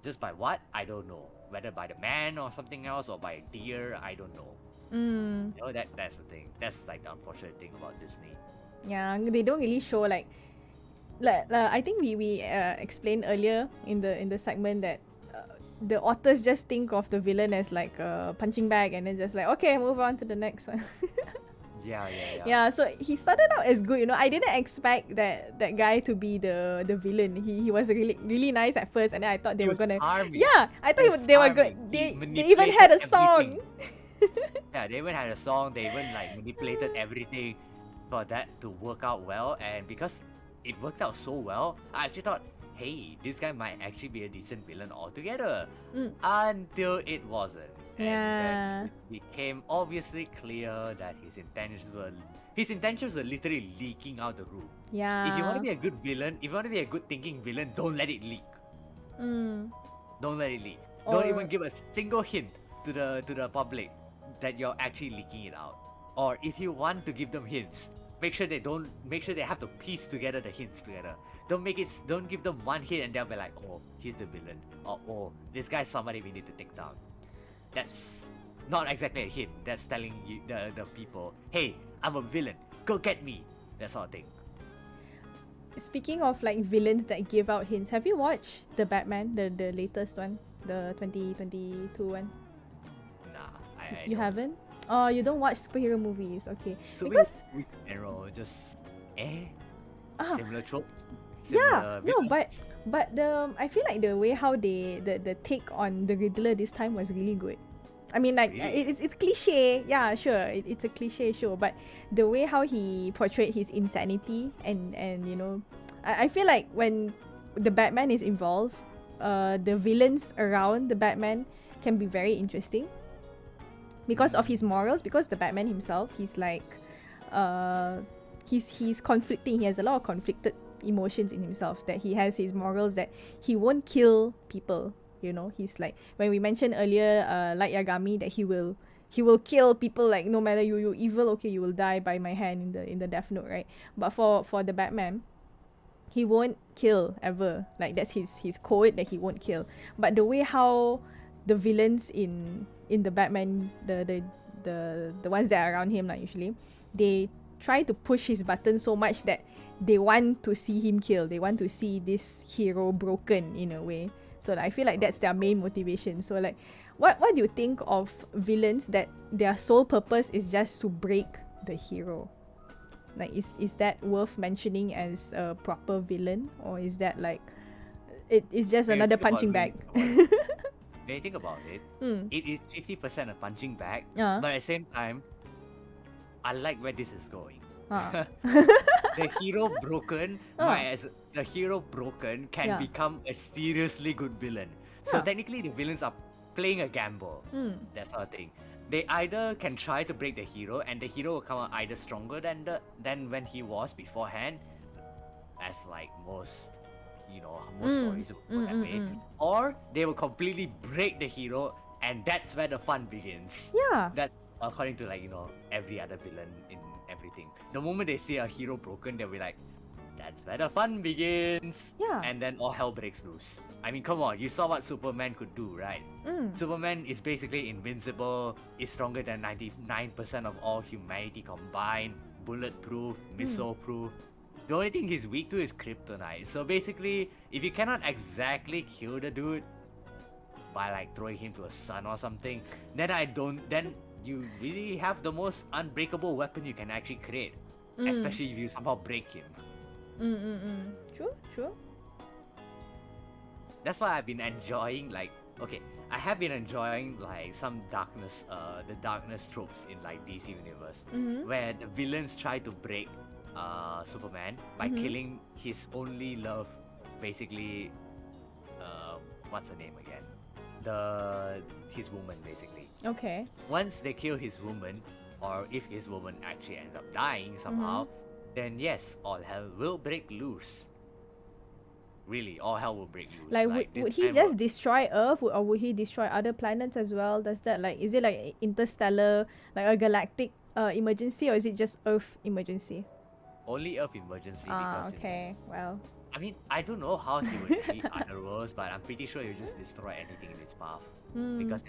Just by what? I don't know. Whether by the man or something else or by a deer, I don't know. You know, that's the thing. That's like the unfortunate thing about Disney. Yeah, they don't really show like I think we explained earlier in the segment that the authors just think of the villain as like a punching bag and then just like, okay, move on to the next one. Yeah, so he started out as good, you know. I didn't expect that guy to be the villain. He was really nice at first, and then I thought they were gonna charming. Yeah, I thought they were good. He They even had a manipulated song. Yeah, they even had a song. They even like manipulated everything for that to work out well. And because it worked out so well, I actually thought, hey, this guy might actually be a decent villain altogether. Until it wasn't. And then it became obviously clear that his intentions were literally leaking out the room. Yeah. If you want to be a good villain, if you want to be a good thinking villain, don't let it leak. Don't let it leak. Don't even give a single hint to the public that you're actually leaking it out. Or if you want to give them hints, make sure they have to piece together the hints together. Don't give them one hint and they'll be like, oh, he's the villain. Or oh, this guy's somebody we need to take down. That's not exactly a hint. That's telling you the people, hey, I'm a villain. Go get me. That sort of thing. Speaking of like villains that give out hints, have you watched the Batman, the latest one, the 2022 one? Nah, I You don't. haven't? Oh, you don't watch superhero movies, okay? So Because in general, just Ah. similar tropes. yeah, Similar no, villains. but I feel like the way how the take on the Riddler this time was really good. I mean, like Really? it's cliche, yeah, sure, it's a cliche show, but the way how he portrayed his insanity and you know, I feel like when the Batman is involved, the villains around the Batman can be very interesting because of his morals. Because the Batman himself, he's like, he's conflicting. He has a lot of conflicted emotions in himself. That he has his morals that he won't kill people. You know, he's like when we mentioned earlier, Light Yagami, that he will kill people, like no matter you evil, okay, you will die by my hand in the Death Note, right? But for the Batman, he won't kill ever. Like that's his code, that he won't kill. But the way how the villains in the Batman, the ones that are around him, like usually, they try to push his button so much that they want to see him kill. They want to see this hero broken in a way. So like, I feel like that's their main motivation. So like, what do you think of villains that their sole purpose is just to break the hero? Like, is that worth mentioning as a proper villain, or is that like it's just When you another think about punching bag? When you think about it, Mm. it is 50% a punching bag, Uh. but at the same time, I like where this is going. Ah. The hero broken, the hero broken can Yeah. become a seriously good villain. So Huh. technically, the villains are playing a gamble. That sort of thing. They either can try to break the hero, and the hero will come out either stronger than when he was beforehand, as like most stories will go that way, or they will completely break the hero, and that's where the fun begins. Yeah. That according to every other villain in everything. The moment they see a hero broken, they'll be like, that's where the fun begins. Yeah. And then all hell breaks loose. I mean, come on, you saw what Superman could do, right? Superman is basically invincible, is stronger than 99% of all humanity combined, bulletproof, missile-proof. The only thing he's weak to is kryptonite. So basically, if you cannot exactly kill the dude by like throwing him to a sun or something, then you really have the most unbreakable weapon you can actually create. Especially if you somehow break him. True. That's why I've been enjoying I have been enjoying some darkness, the darkness tropes in like DC universe, where the villains try to break Superman by killing his only love, basically. What's her name again? His woman, basically. Okay. Once they kill his woman, or if his woman actually ends up dying somehow, then yes, all hell will break loose. Really, all hell will break loose. Like, would he just destroy Earth, or would he destroy other planets as well? Does that is it like interstellar, like a galactic emergency, or is it just Earth emergency? Only Earth emergency. Because, okay. Well, I mean, I don't know how he would treat other worlds, but I'm pretty sure he'll just destroy anything in its path. Because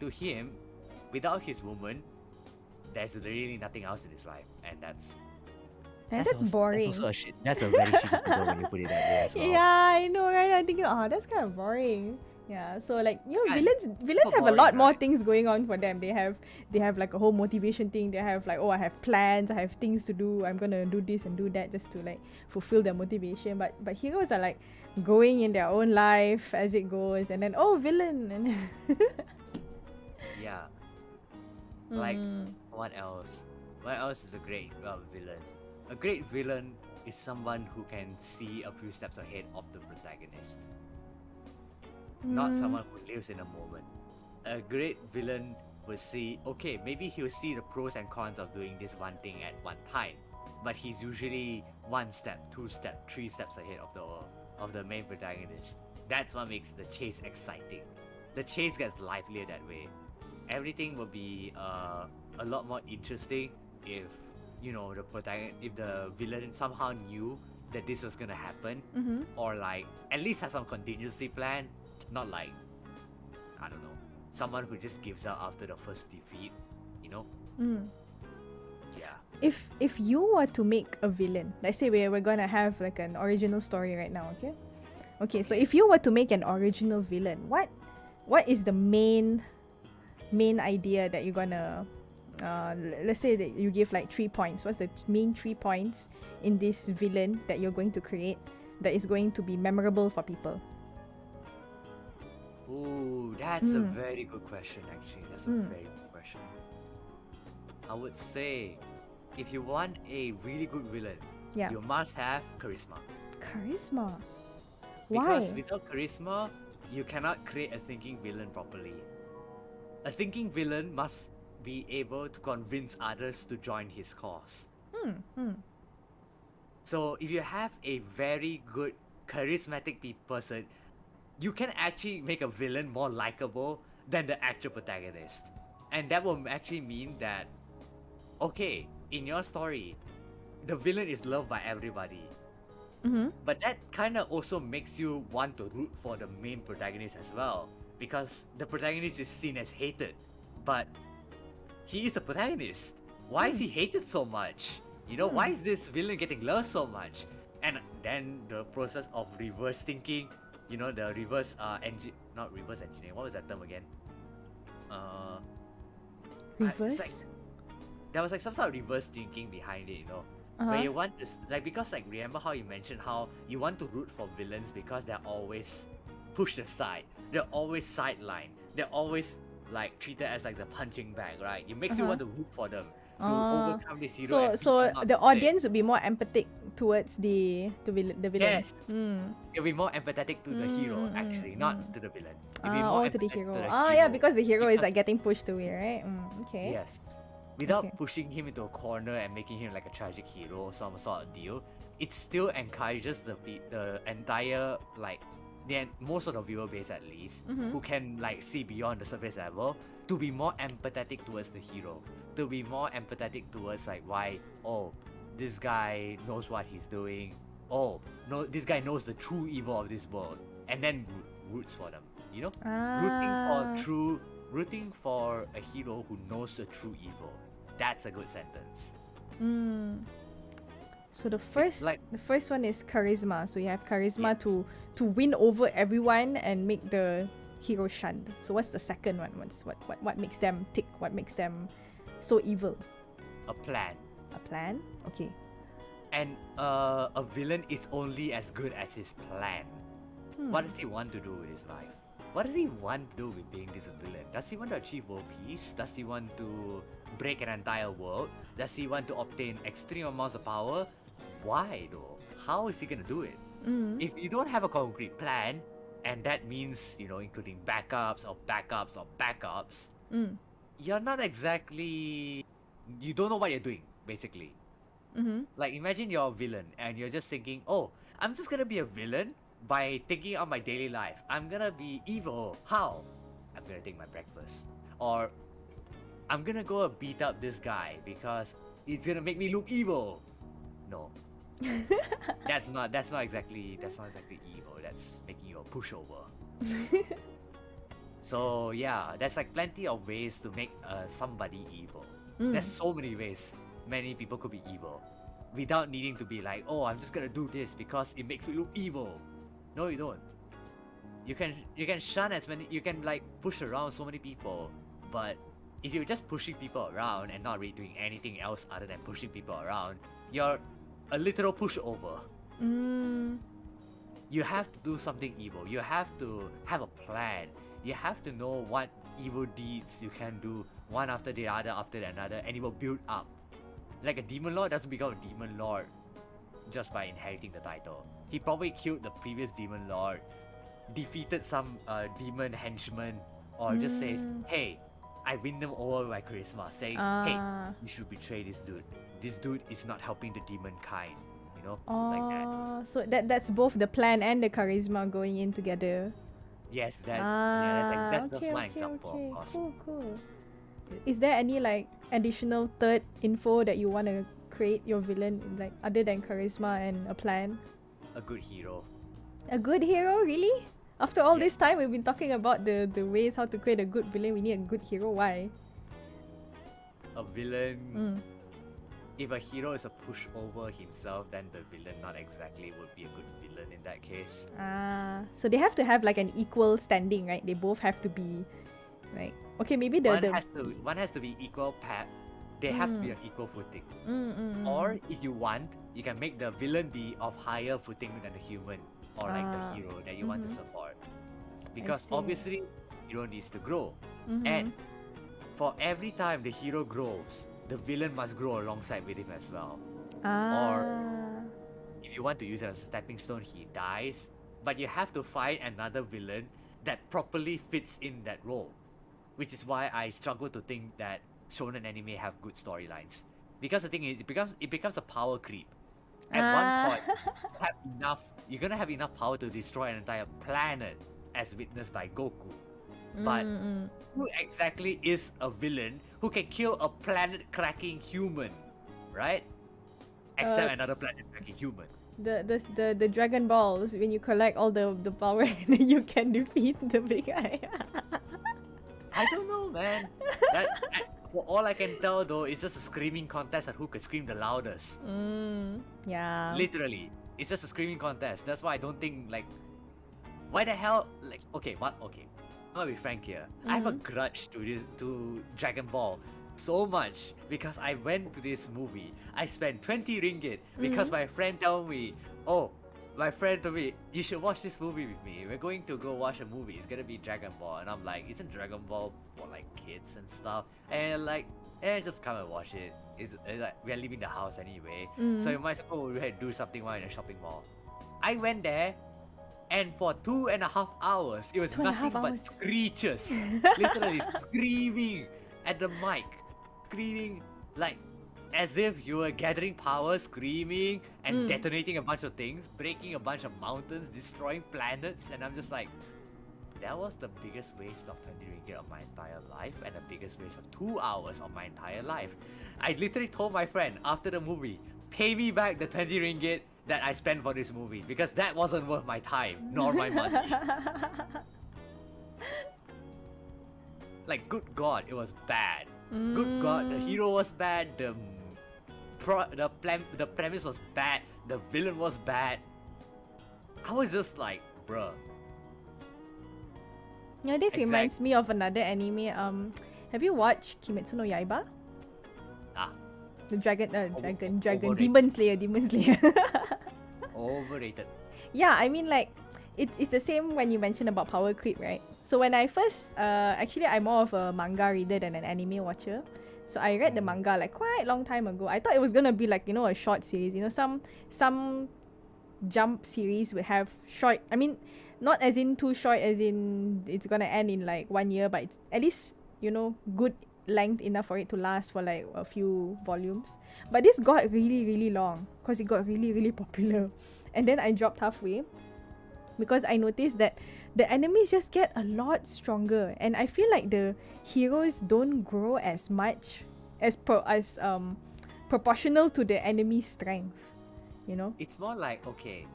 to him, without his woman, there's really nothing else in his life, and that's boring. That's a very shitty figure when you put it that way as well. Yeah, I know, right? I'm thinking, that's kind of boring. Yeah, so villains have a boring, lot more right? things going on for them. They have like a whole motivation thing. They have like, I have plans, I have things to do. I'm gonna do this and do that just to like fulfill their motivation. But heroes are like going in their own life as it goes, and then villain and Yeah. Like, what else? What else is a great villain? A great villain is someone who can see a few steps ahead of the protagonist. Not someone who lives in a moment. A great villain will see, okay, maybe he'll see the pros and cons of doing this one thing at one time, but he's usually 1 step, 2 step, 3 steps ahead of the main protagonist. That's what makes the chase exciting. The chase gets livelier that way. Everything will be a lot more interesting if if the villain somehow knew that this was gonna happen, or like at least has some contingency plan. Not like, I don't know, someone who just gives up after the first defeat, Yeah. If you were to make a villain, let's say we're gonna have like an original story right now, okay, so if you were to make an original villain, what is the main idea that you're gonna let's say that you give like 3 points. What's the main 3 points in this villain that you're going to create that is going to be memorable for people? Ooh, that's a very good question, actually. That's a very good question. I would say, if you want a really good villain, you must have charisma. Charisma? Because Why? without charisma, you cannot create a thinking villain properly. A thinking villain must be able to convince others to join his cause. So if you have a very good charismatic person, you can actually make a villain more likable than the actual protagonist. And that will actually mean that, okay, in your story, the villain is loved by everybody. But that kind of also makes you want to root for the main protagonist as well, because the protagonist is seen as hated, but he is the protagonist. Why is he hated so much? Why is this villain getting loved so much? And then the process of reverse thinking, the reverse not reverse engineering. What was that term again? Reverse? There was like some sort of reverse thinking behind it, where you want this, because remember how you mentioned how you want to root for villains because they're always pushed aside, they're always sidelined, they're always like treated as like the punching bag, right? It makes you want to root for them to overcome this hero. So the audience would be more empathic towards the villain. Yes. It'll be more empathetic to the hero, actually, not to the villain. It'll be more To the empathetic hero. to the Yeah, because the hero is because- like getting pushed away, right? Okay. Yes. Without Okay. pushing him into a corner and making him like a tragic hero or some sort of deal, it still encourages the entire, like, most of the viewer base at least, who can like see beyond the surface level, to be more empathetic towards the hero, to be more empathetic towards like why, oh, this guy knows what he's doing, oh no, this guy knows the true evil of this world, and then roots for them, you know? Rooting for a hero who knows the true evil. That's a good sentence. So the first like- one is charisma. So you have charisma Yes. to win over everyone and make the hero shunned. So what's the second one? What makes them tick? What makes them so evil? A plan. A plan? Okay. And a villain is only as good as his plan. What does he want to do with his life? What does he want to do with being this villain? Does he want to achieve world peace? Does he want to break an entire world? Does he want to obtain extreme amounts of power? Why though? How is he gonna do it? If you don't have a concrete plan, and that means, you know, including backups, you're not exactly... You don't know what you're doing, basically. Like, imagine you're a villain and you're just thinking, oh, I'm just gonna be a villain by thinking of my daily life. I'm gonna be evil. How? I'm gonna take my breakfast. Or I'm gonna go beat up this guy because it's gonna make me look evil. No. that's not exactly evil. That's making you a pushover. So yeah, there's like plenty of ways to make somebody evil. There's so many ways many people could be evil without needing to be like, oh, I'm just gonna do this because it makes me look evil. No, you don't. You can shun as many, you can like push around so many people, but if you're just pushing people around and not really doing anything else other than pushing people around, you're a literal pushover. You have to do something evil. You have to have a plan. You have to know what evil deeds you can do one after the other, and it will build up. Like a demon lord doesn't become a demon lord just by inheriting the title. He probably killed the previous demon lord, defeated some demon henchman, or just says, hey, I win them over by charisma, saying, hey, you should betray this dude. This dude is not helping the demon kind. You know, like that. So that's both the plan and the charisma going in together. Yes, that's just one example, of course. Cool. Is there any like additional third info that you want to create your villain, like other than charisma and a plan? A good hero. A good hero, really? After all this time, we've been talking about the ways how to create a good villain. We need a good hero. Why? A villain. If a hero is a pushover himself, then the villain not exactly would be a good villain in that case. So they have to have like an equal standing, right? They both have to be like, okay, maybe one has to be equal they have to be on equal footing. Or if you want, you can make the villain be of higher footing than the human, or like the hero that you want to support. Because obviously, hero needs to grow. And for every time the hero grows, the villain must grow alongside with him as well. Or if you want to use it as a stepping stone, he dies. But you have to find another villain that properly fits in that role. Which is why I struggle to think that shonen anime have good storylines. Because the thing is, it becomes a power creep. At one point, you're gonna have enough power to destroy an entire planet, as witnessed by Goku. But who exactly is a villain who can kill a planet-cracking human, right? Except another planet-cracking human. The Dragon Balls, when you collect all the power, and you can defeat the big guy. I don't know, man. For all I can tell though, it's just a screaming contest at who could scream the loudest. Yeah. Literally, it's just a screaming contest. That's why I don't think like, why the hell? Like, okay. I'm gonna be frank here. I have a grudge to Dragon Ball so much because I went to this movie. I spent 20 ringgit because my friend told me, oh, my friend told me, you should watch this movie with me. We're going to go watch a movie. It's gonna be Dragon Ball. And I'm like, isn't Dragon Ball for like kids and stuff? And like, just come and watch it. It's like, we're leaving the house anyway. So you might as well go ahead and do something while in a shopping mall. I went there, and for 2.5 hours, it was nothing but screeches. Literally screaming at the mic. Screaming like as if you were gathering power, screaming and detonating a bunch of things, breaking a bunch of mountains, destroying planets, and I'm just like, that was the biggest waste of 20 ringgit of my entire life and the biggest waste of 2 hours of my entire life. I literally told my friend after the movie, pay me back the 20 ringgit that I spent for this movie, because that wasn't worth my time nor my money. Like, good God, it was bad. Good God, the hero was bad, the premise was bad, the villain was bad. I was just like, bruh. Yeah, this reminds me of another anime. Have you watched Kimetsu no Yaiba? Ah. The dragon, Overrated. Demon Slayer. Overrated. Yeah, I mean, like, it's the same when you mentioned about power creep, right? So when I first, actually I'm more of a manga reader than an anime watcher. So I read the manga like quite long time ago. I thought it was gonna be like, you know, a short series. You know, some Jump series will have short. I mean, not as in too short, as in it's gonna end in like 1 year, but it's at least, you know, good length enough for it to last for like a few volumes. But this got really, really long because it got really, really popular. And then I dropped halfway because I noticed that the enemies just get a lot stronger, and I feel like the heroes don't grow as much as proportional to the enemy's strength, you know? It's more like, okay,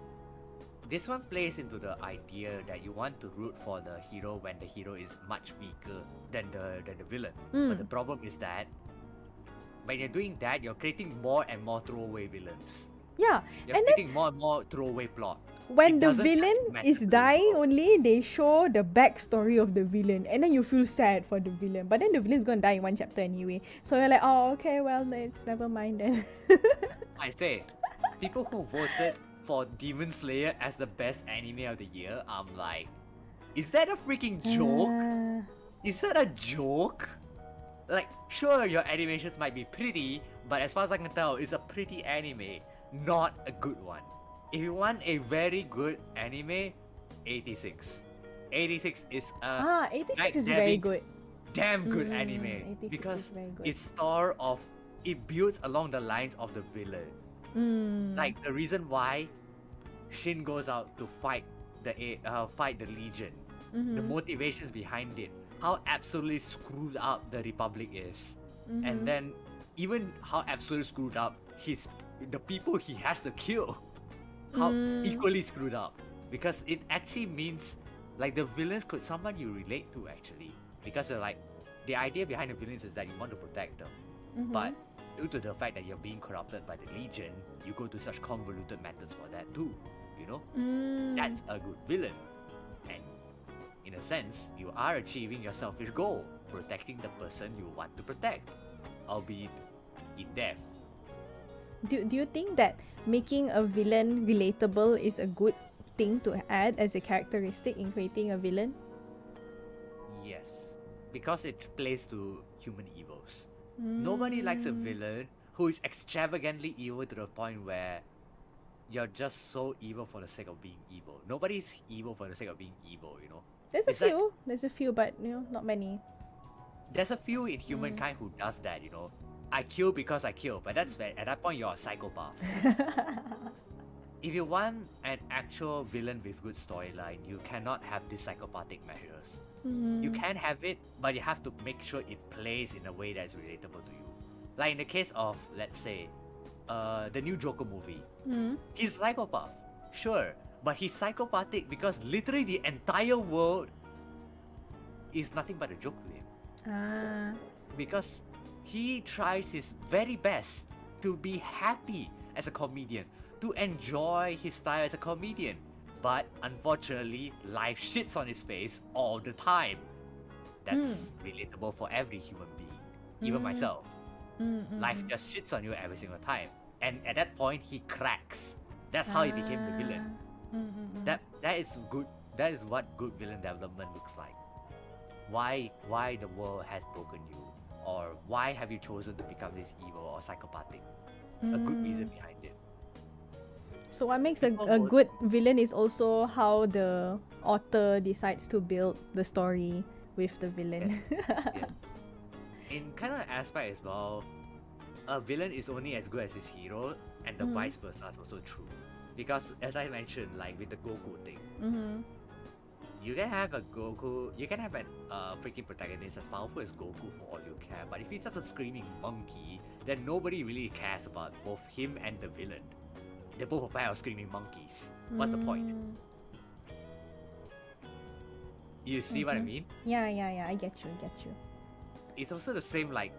this one plays into the idea that you want to root for the hero when the hero is much weaker than the villain. But the problem is that when you're doing that, you're creating more and more throwaway villains. Yeah, You're and creating more and more throwaway plot. when the villain is dying only, they show the backstory of the villain, and then you feel sad for the villain. But then the villain's gonna die in one chapter anyway. So you're like, oh, okay, well, it's never mind then. I say, people who voted for Demon Slayer as the best anime of the year, I'm like, is that a freaking joke? Is that a joke? Like, sure, your animations might be pretty, but as far as I can tell, it's a pretty anime, not a good one. If you want a very good anime, 86. 86 is a 86 is very good. Damn good anime, because it's it builds along the lines of the villain. Like the reason why Shin goes out to fight the Legion, the motivations behind it, how absolutely screwed up the Republic is, and then even how absolutely screwed up the people he has to kill, how equally screwed up, because it actually means like the villains could someone you relate to actually, because they're like, the idea behind the villains is that you want to protect them, but due to the fact that you're being corrupted by the Legion, you go to such convoluted methods for that too, you know? That's a good villain. And in a sense, you are achieving your selfish goal, protecting the person you want to protect, albeit in death. Do you think that making a villain relatable is a good thing to add as a characteristic in creating a villain? Yes, because it plays to human evils. Nobody likes a villain who is extravagantly evil to the point where you're just so evil for the sake of being evil. Nobody's evil for the sake of being evil, you know? There's a few, but you know, not many. There's a few in humankind who does that, you know? I kill because I kill, but that's at that point you're a psychopath. If you want an actual villain with good storyline, you cannot have these psychopathic measures. You can have it, but you have to make sure it plays in a way that's relatable to you. Like in the case of, let's say, the new Joker movie. He's a psychopath, sure, but he's psychopathic because literally the entire world is nothing but a joke to him. Because he tries his very best to be happy as a comedian, to enjoy his style as a comedian. But unfortunately, life shits on his face all the time. That's relatable for every human being, even myself. Life just shits on you every single time. And at that point, he cracks. That's how he became the villain. That is good. That is what good villain development looks like. Why the world has broken you, or why have you chosen to become this evil or psychopathic? A good reason behind it. So what makes a People would- good villain is also how the author decides to build the story with the villain. Yes. In kind of aspect as well, a villain is only as good as his hero, and the vice versa is also true. Because as I mentioned, like with the Goku thing, you can have a Goku, you can have a freaking protagonist as powerful as Goku for all you care, but if he's just a screaming monkey, then nobody really cares about both him and the villain. They're both a pair of screaming monkeys. What's the point? You see what I mean? Yeah, I get you. It's also the same like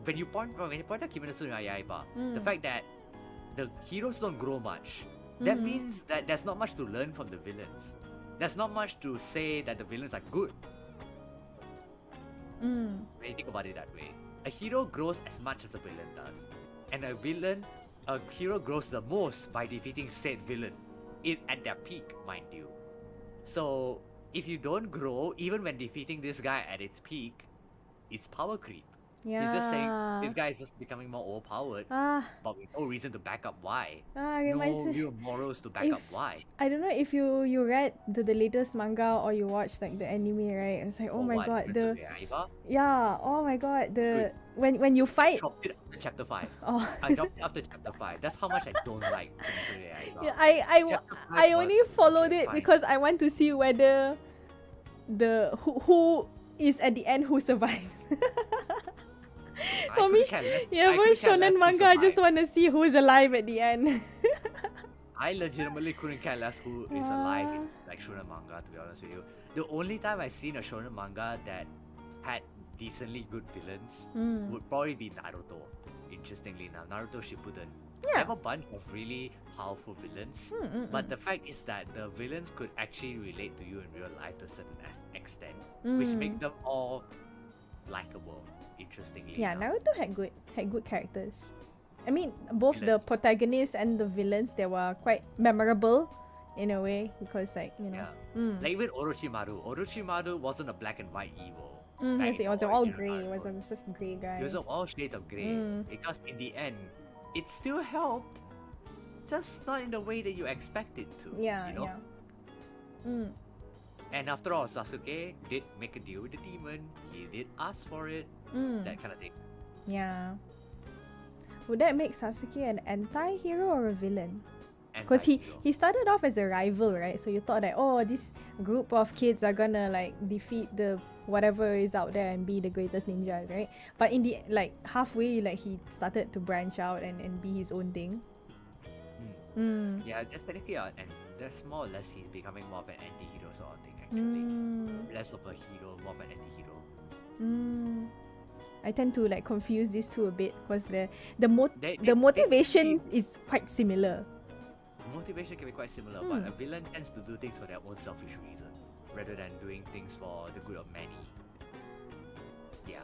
when you point out Kimetsu no Yaiba, the fact that the heroes don't grow much, that means that there's not much to learn from the villains. There's not much to say that the villains are good. When you think about it that way, a hero grows as much as a villain does, and a hero grows the most by defeating said villain, at their peak, mind you. So if you don't grow, even when defeating this guy at its peak, it's power creep. Yeah. He's just saying this guy is just becoming more overpowered, but with no reason to back up why. No reminds me. real morals to back up why. I don't know if you read the latest manga or you watched like the anime, right? It's like, oh my god, oh my god, when you fight. Dropped it after chapter 5. Oh. I dropped it after chapter 5. That's how much I don't like Kimetsu no Yaiba. Yeah, I only followed it because I want to see whether who is at the end who survives. For me, for shonen manga, I just want to see who is alive at the end. I legitimately couldn't care less who is alive in like shonen manga, to be honest with you. The only time I've seen a shonen manga that had decently good villains would probably be Naruto. Interestingly enough, Naruto Shippuden. They have a bunch of really powerful villains, but the fact is that the villains could actually relate to you in real life to a certain extent, which make them all likable. Interestingly enough. Naruto had good characters. I mean, both the protagonists and the villains, they were quite memorable in a way because, like, you know. Like even Orochimaru wasn't a black and white evil. It was all grey. It was such a grey guy. It was all shades of grey because in the end, it still helped, just not in the way that you expect it to. And after all, Sasuke did make a deal with the demon. He did ask for it. That kind of thing. Yeah. Would that make Sasuke an anti-hero or a villain? Because he started off as a rival, right? So you thought that, oh, this group of kids are gonna like defeat the whatever is out there and be the greatest ninjas, right? But in the like halfway, like he started to branch out and be his own thing. Yeah, just technically, and that's more or less he's becoming more of an anti-hero sort of thing actually. Less of a hero, more of an anti-hero. I tend to like confuse these two a bit because the motivation is quite similar. Motivation can be quite similar, but a villain tends to do things for their own selfish reason rather than doing things for the good of many. Yeah.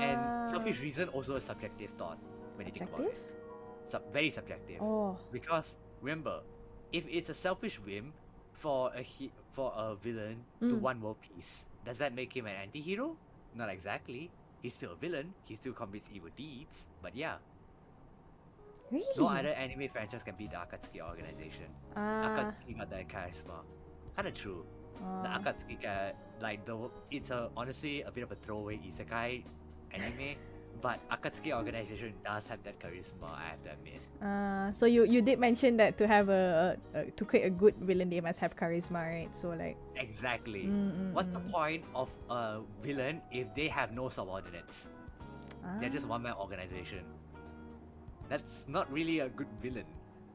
And selfish reason also a subjective thought when you think about it. Very subjective. Because remember, if it's a selfish whim for a villain to want world peace, does that make him an anti-hero? Not exactly. He's still a villain. He still commits evil deeds. But yeah. Really? No other anime franchise can beat the Akatsuki organization. Akatsuki got that charisma. Kinda true. The Akatsuki it's honestly a bit of a throwaway isekai anime. But Akatsuki organization does have that charisma, I have to admit. So you did mention that to have to create a good villain, they must have charisma, right? So like exactly. What's the point of a villain if they have no subordinates? They're just one-man organization. That's not really a good villain.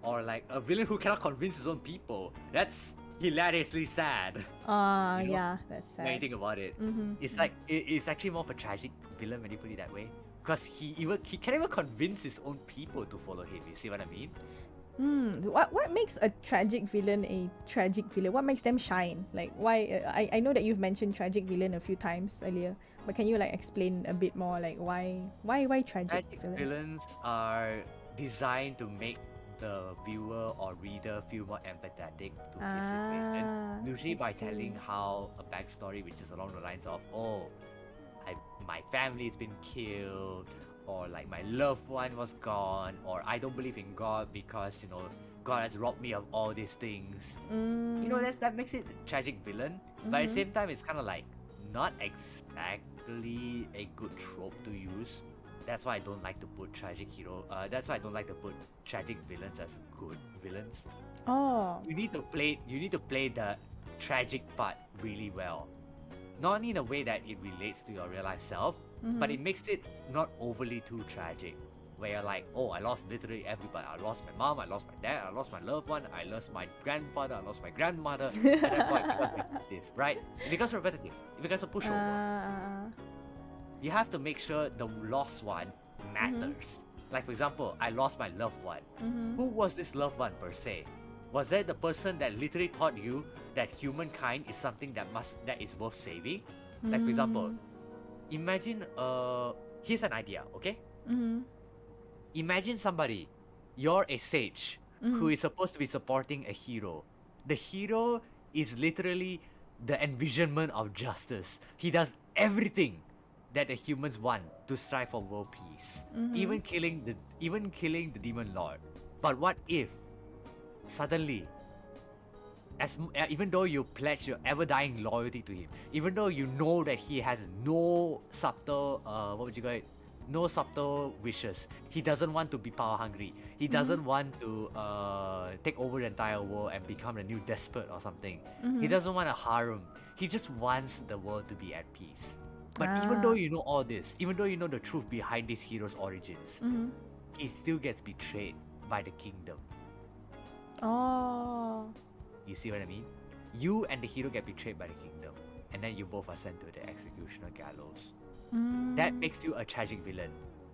Or like a villain who cannot convince his own people. That's hilariously sad. Yeah, that's sad. When you think about it, it's like it's actually more of a tragic villain when you put it that way. Because he can't even convince his own people to follow him. You see what I mean? What makes a tragic villain a tragic villain? What makes them shine? Like why? I know that you've mentioned tragic villain a few times earlier, but can you like explain a bit more? Like why tragic villains are designed to make the viewer or reader feel more empathetic to his situation. Usually by telling how a backstory which is along the lines of, oh, my family's been killed, or like my loved one was gone, or I don't believe in God because God has robbed me of all these things. That makes it a tragic villain, but at the same time it's kind of like not exactly a good trope to use. That's why I don't like to put tragic villains as good villains. You need to play the tragic part really well. Not in a way that it relates to your real life self, but it makes it not overly too tragic. Where you're like, oh, I lost literally everybody. I lost my mom, I lost my dad, I lost my loved one, I lost my grandfather, I lost my grandmother. At that point, it becomes repetitive, right? It becomes repetitive. It becomes a pushover. You have to make sure the lost one matters. Like, for example, I lost my loved one. Who was this loved one per se? Was that the person that literally taught you that humankind is something that is worth saving? Like, for example, imagine here's an idea, okay? Imagine somebody, you're a sage who is supposed to be supporting a hero. The hero is literally the envisionment of justice. He does everything that the humans want to strive for world peace, even killing the demon lord. But what if suddenly, even though you pledge your ever-dying loyalty to him, even though you know that he has no subtle no subtle wishes, he doesn't want to be power hungry, he doesn't want to take over the entire world and become a new despot or something, he doesn't want a harem, he just wants the world to be at peace. But even though you know all this, even though you know the truth behind this hero's origins, he still gets betrayed by the kingdom. You see what I mean? You and the hero get betrayed by the kingdom, and then you both are sent to the executioner gallows. That makes you a tragic villain,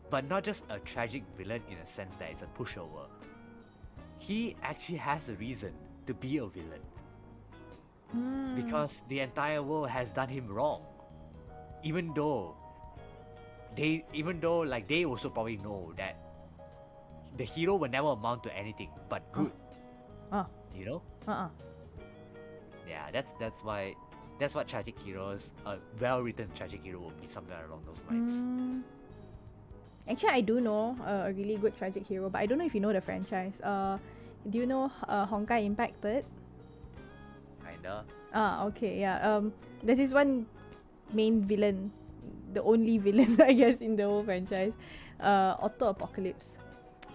but not just a tragic villain in a sense that it's a pushover. He actually has a reason to be a villain, because the entire world has done him wrong. Even though they also probably know that the hero will never amount to anything but good. You know? Yeah, that's what tragic heroes, a well-written tragic hero will be, something along those lines. Actually, I do know a really good tragic hero, but I don't know if you know the franchise. Do you know Honkai Impacted? Kinda. Okay, yeah. There's this one main villain, the only villain I guess in the whole franchise, Auto Apocalypse.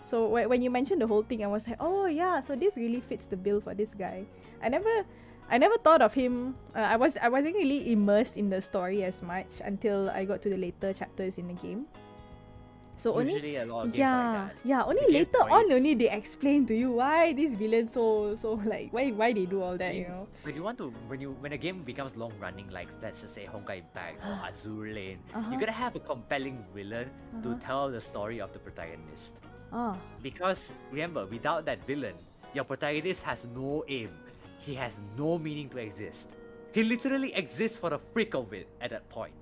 So when you mentioned the whole thing, I was like, oh yeah, so this really fits the bill for this guy. I never thought of him. I wasn't really immersed in the story as much until I got to the later chapters in the game. So Usually a lot of games like that. Only later on only they explain to you why this villain so like why they do all that, you know. When a game becomes long running, like let's just say Honkai Impact or Azur Lane, you gotta have a compelling villain to tell the story of the protagonist. Because remember, without that villain, your protagonist has no aim. He has no meaning to exist. He literally exists for the freak of it at that point.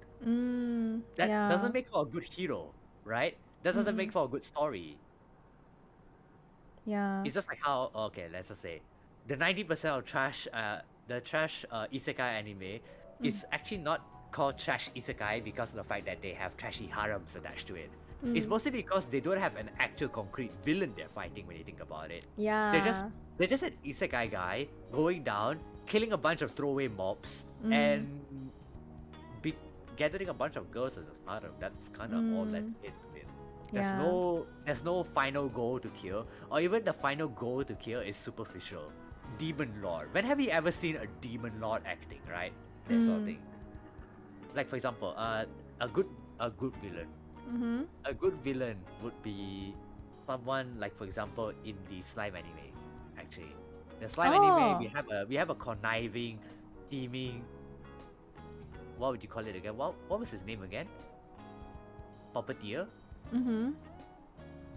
That doesn't make for a good hero, right? That doesn't make for a good story. Yeah. It's just like how, okay, let's just say, the 90% of the trash isekai anime is actually not called trash isekai because of the fact that they have trashy harems attached to it. It's mostly because they don't have an actual concrete villain they're fighting when you think about it. Yeah. They're just an isekai guy going down, killing a bunch of throwaway mobs, and gathering a bunch of girls as a harem. That's kind of all that's it. There's no final goal to kill, or even the final goal to kill is superficial. Demon Lord. When have you ever seen a Demon Lord acting, right? That sort of thing. Like for example, a good villain. A good villain would be someone like, for example, in the slime anime. Actually, the slime anime, we have a conniving, scheming. What would you call it again? What was his name again? Puppeteer.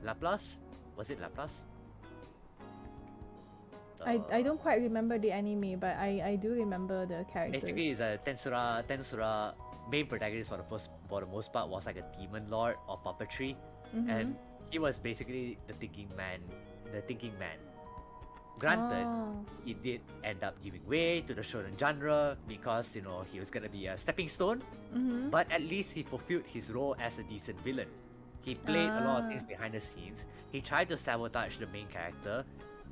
Laplace? Was it Laplace? I don't quite remember the anime, but I do remember the characters. Basically, it's a Tensura main protagonist for the most part was like a demon lord or puppetry, and he was basically the thinking man the thinking man. Granted, Oh. he did end up giving way to the shonen genre because, you know, he was gonna be a stepping stone, Mm-hmm. but at least he fulfilled his role as a decent villain. He played a lot of things Ah. behind the scenes. He tried to sabotage the main character,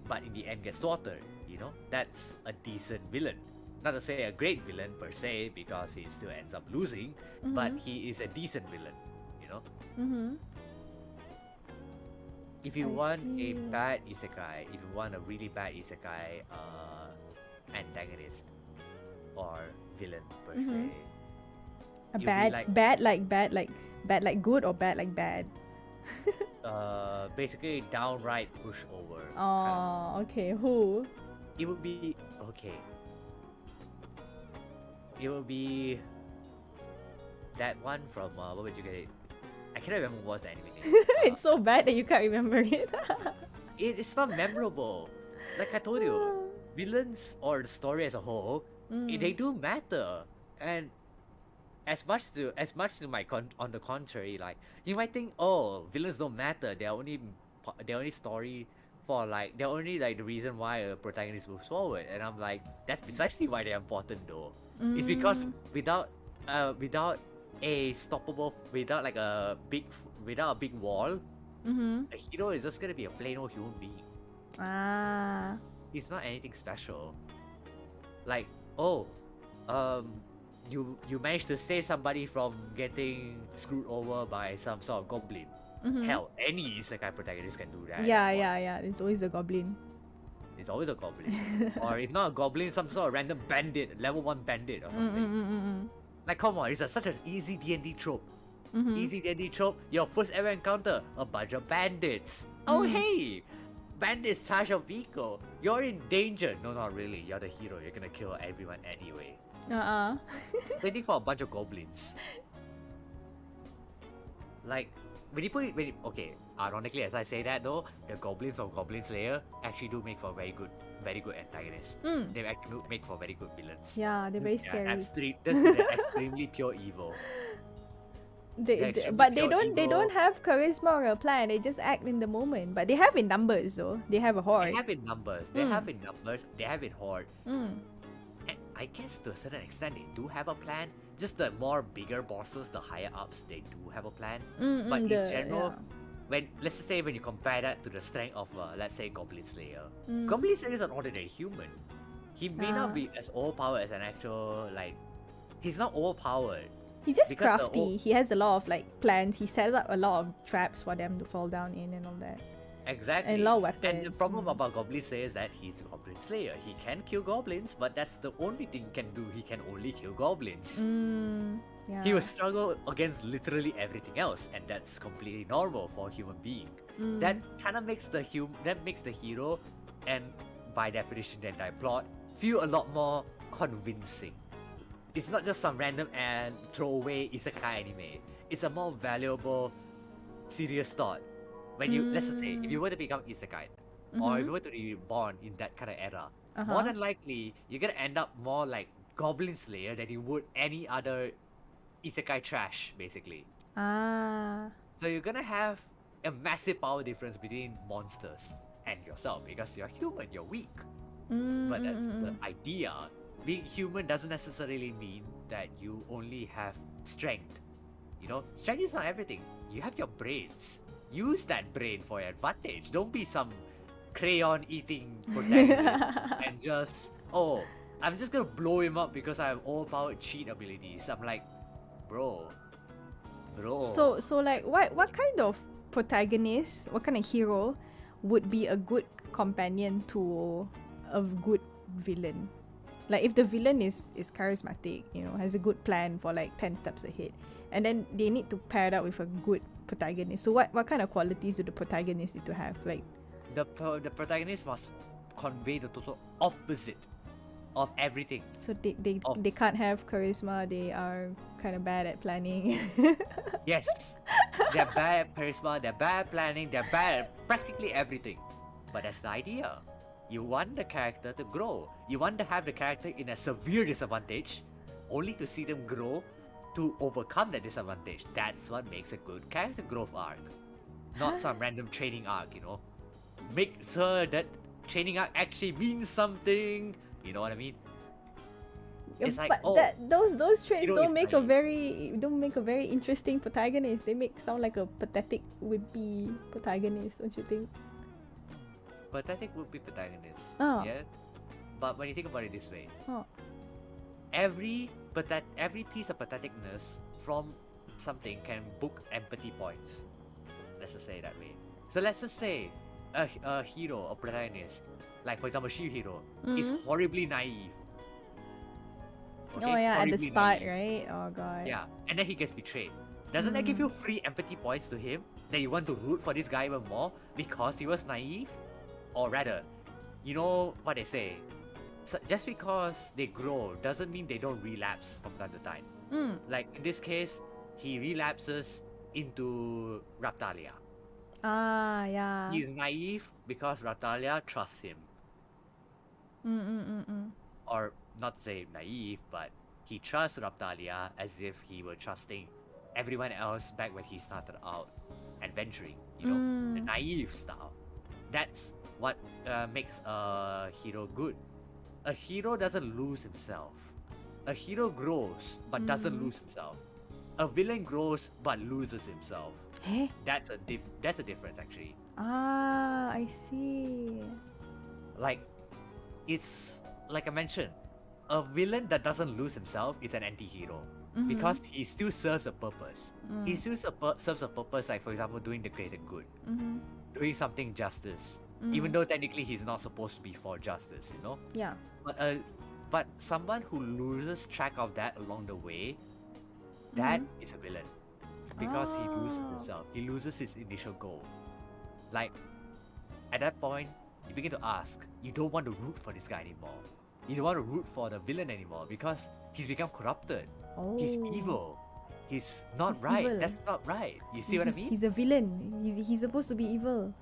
but in the end gets slaughtered, you know? That's a decent villain. Not to say a great villain per se, because he still ends up losing, but he is a decent villain, you know? Mm-hmm. If you I want a see. bad isekai, if you want a really bad isekai antagonist or villain per se, A you'll be bad, like- bad like good or bad like bad. basically downright pushover. Oh, okay. Who? It would be okay. It would be that one from what would you get it? I cannot remember what was the anime name. It's so bad that you can't remember it. It's not memorable. Like I told you, villains or the story as a whole, they do matter. And as much to on the contrary, like you might think, oh, villains don't matter. They're only story for like they're only like the reason why a protagonist moves forward. And I'm like, that's precisely why they're important though. It's because without a stoppable, without a big wall, a hero is just gonna be a plain old human being. Ah. He's not anything special. Like, oh, you managed to save somebody from getting screwed over by some sort of goblin. Hell, any isekai protagonist can do that. Yeah. It's always a goblin. It's always a goblin. Or if not a goblin, some sort of random bandit, level 1 bandit or something. Like, come on, it's such an easy D&D trope. Easy D&D trope, your first ever encounter, a bunch of bandits. Oh hey! Bandits charge your vehicle. You're in danger. No, not really. You're the hero. You're gonna kill everyone anyway. Waiting for a bunch of goblins. Like, okay, ironically as I say that though, the goblins from Goblin Slayer actually do make for very good antagonists. They actually make for very good villains. Yeah, they're very scary. They're extremely pure evil. But they don't have charisma or a plan. They just act in the moment. But they have in numbers though. They have a horde. They have in numbers. They have in horde. Mm. And I guess to a certain extent they do have a plan. Just the more bigger bosses, the higher ups, they do have a plan. But in general, let's just say when you compare that to the strength of let's say Goblin Slayer, Goblin Slayer is an ordinary human. He may not be as overpowered as an actual he's not overpowered. He's just Because the crafty. He has a lot of plans. He sets up a lot of traps for them to fall down in and all that. Exactly. And a lot of weapons. And the problem about Goblin Slayer is that he's a Goblin Slayer. He can kill goblins, but that's the only thing he can do. He can only kill goblins. Yeah. He will struggle against literally everything else, and that's completely normal for a human being. That kind of makes the hero, and by definition the entire plot, feel a lot more convincing. It's not just some random and throwaway isekai anime. It's a more valuable, serious thought. When you, let's just say, if you were to become isekai, or if you were to be reborn in that kind of era, more than likely, you're gonna end up more like Goblin Slayer than you would any other isekai trash, basically. So you're gonna have a massive power difference between monsters and yourself, because you're human, you're weak. But that's the idea. Being human doesn't necessarily mean that you only have strength. You know, strength is not everything. You have your brains. Use that brain for your advantage. Don't be some crayon eating protagonist and just, oh, I'm just gonna blow him up because I have overpowered cheat abilities. I'm like, bro. So like what kind of protagonist, what kind of hero would be a good companion to a good villain? Like if the villain is charismatic, you know, has a good plan for 10 steps ahead, and then they need to pair it up with a good protagonist. So what kind of qualities do the protagonist need to have? Like the protagonist must convey the total opposite of everything. So they can't have charisma. They are kind of bad at planning. Yes, they're bad at charisma. They're bad at planning. They're bad at practically everything. But that's the idea. You want the character to grow. You want to have the character in a severe disadvantage, only to see them grow to overcome that disadvantage. That's what makes a good character growth arc. Not some random training arc, you know. make sure that training arc actually means something. You know what I mean? It's like, but those traits hero don't is make a naive. very interesting protagonist. They make sound like a pathetic wimpy protagonist, don't you think? Pathetic would be protagonist. Oh. Yeah. But when you think about it this way, Oh. every piece of patheticness from something can book empathy points. Let's just say it that way. So let's just say a hero or protagonist, like for example Shihiro, is horribly naive. Okay? Oh yeah, at the Horribly start, naive. right? Oh god. Yeah, and then he gets betrayed. Doesn't that give you free empathy points to him? That you want to root for this guy even more because he was naive? Or rather, you know what they say, so just because they grow doesn't mean they don't relapse from time to time. Like in this case, he relapses into Raptalia. Ah, yeah. He's naive because Raptalia trusts him. Or not to say naive, but he trusts Raptalia as if he were trusting everyone else back when he started out adventuring, you know, the naive style. That's what makes a hero good. A hero doesn't lose himself. A hero grows but doesn't lose himself. A villain grows but loses himself. Eh? That's a difference actually. Ah, I see. Like, it's like I mentioned, a villain that doesn't lose himself is an anti-hero because he still serves a purpose. He still serves a purpose, like for example, doing the greater good, doing something justice, even though technically he's not supposed to be for justice, you know. Yeah. But someone who loses track of that along the way, that is a villain because he loses himself. He loses his initial goal. Like, at that point, you begin to ask, you don't want to root for this guy anymore. You don't want to root for the villain anymore because he's become corrupted. He's evil. He's not He's right. evil. That's not right. You see what I mean? He's a villain. He's supposed to be evil.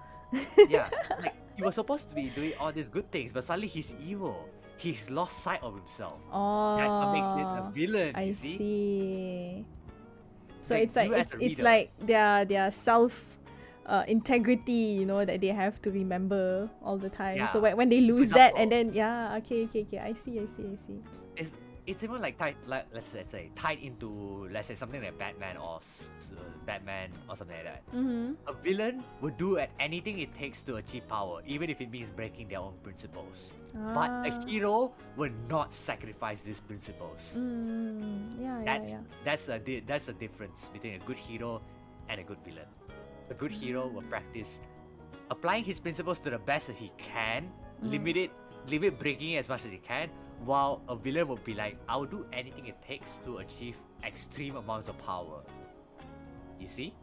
Yeah. Like, he was supposed to be doing all these good things, but suddenly he's evil. He's lost sight of himself. Oh. That's what makes it a villain, I you see? see. So Like, it's like you as a it's reader- like their self integrity, you know, that they have to remember all the time. So Yeah. when they lose For that, example- and then okay. I see. It's even like tied, like let's say tied into, let's say, something like Batman or Batman or something like that. A villain would do at anything it takes to achieve power, even if it means breaking their own principles. But a hero would not sacrifice these principles. That's the difference between a good hero and a good villain. A good hero will practice applying his principles to the best that he can, limit breaking it as much as he can, while a villain will be like, I will do anything it takes to achieve extreme amounts of power. You see?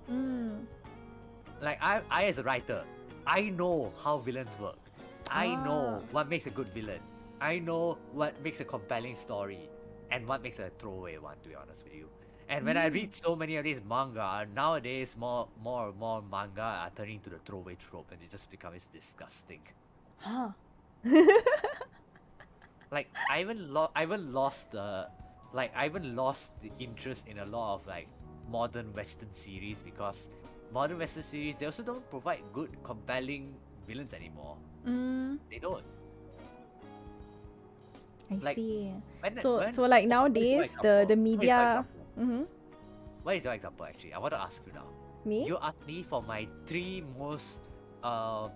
Like, I as a writer, I know how villains work. I know what makes a good villain. I know what makes a compelling story and what makes a throwaway one, to be honest with you. And when I read so many of these manga, nowadays more and more manga are turning to the throwaway trope, and it just becomes disgusting. Huh. Like, I even lost the interest in a lot of like modern Western series, because modern Western series, they also don't provide good, compelling villains anymore. They don't. I Like, see. when- So when- like what is your nowadays the example? media. What is your example actually? I want to ask you now. Me? You asked me for my 3 most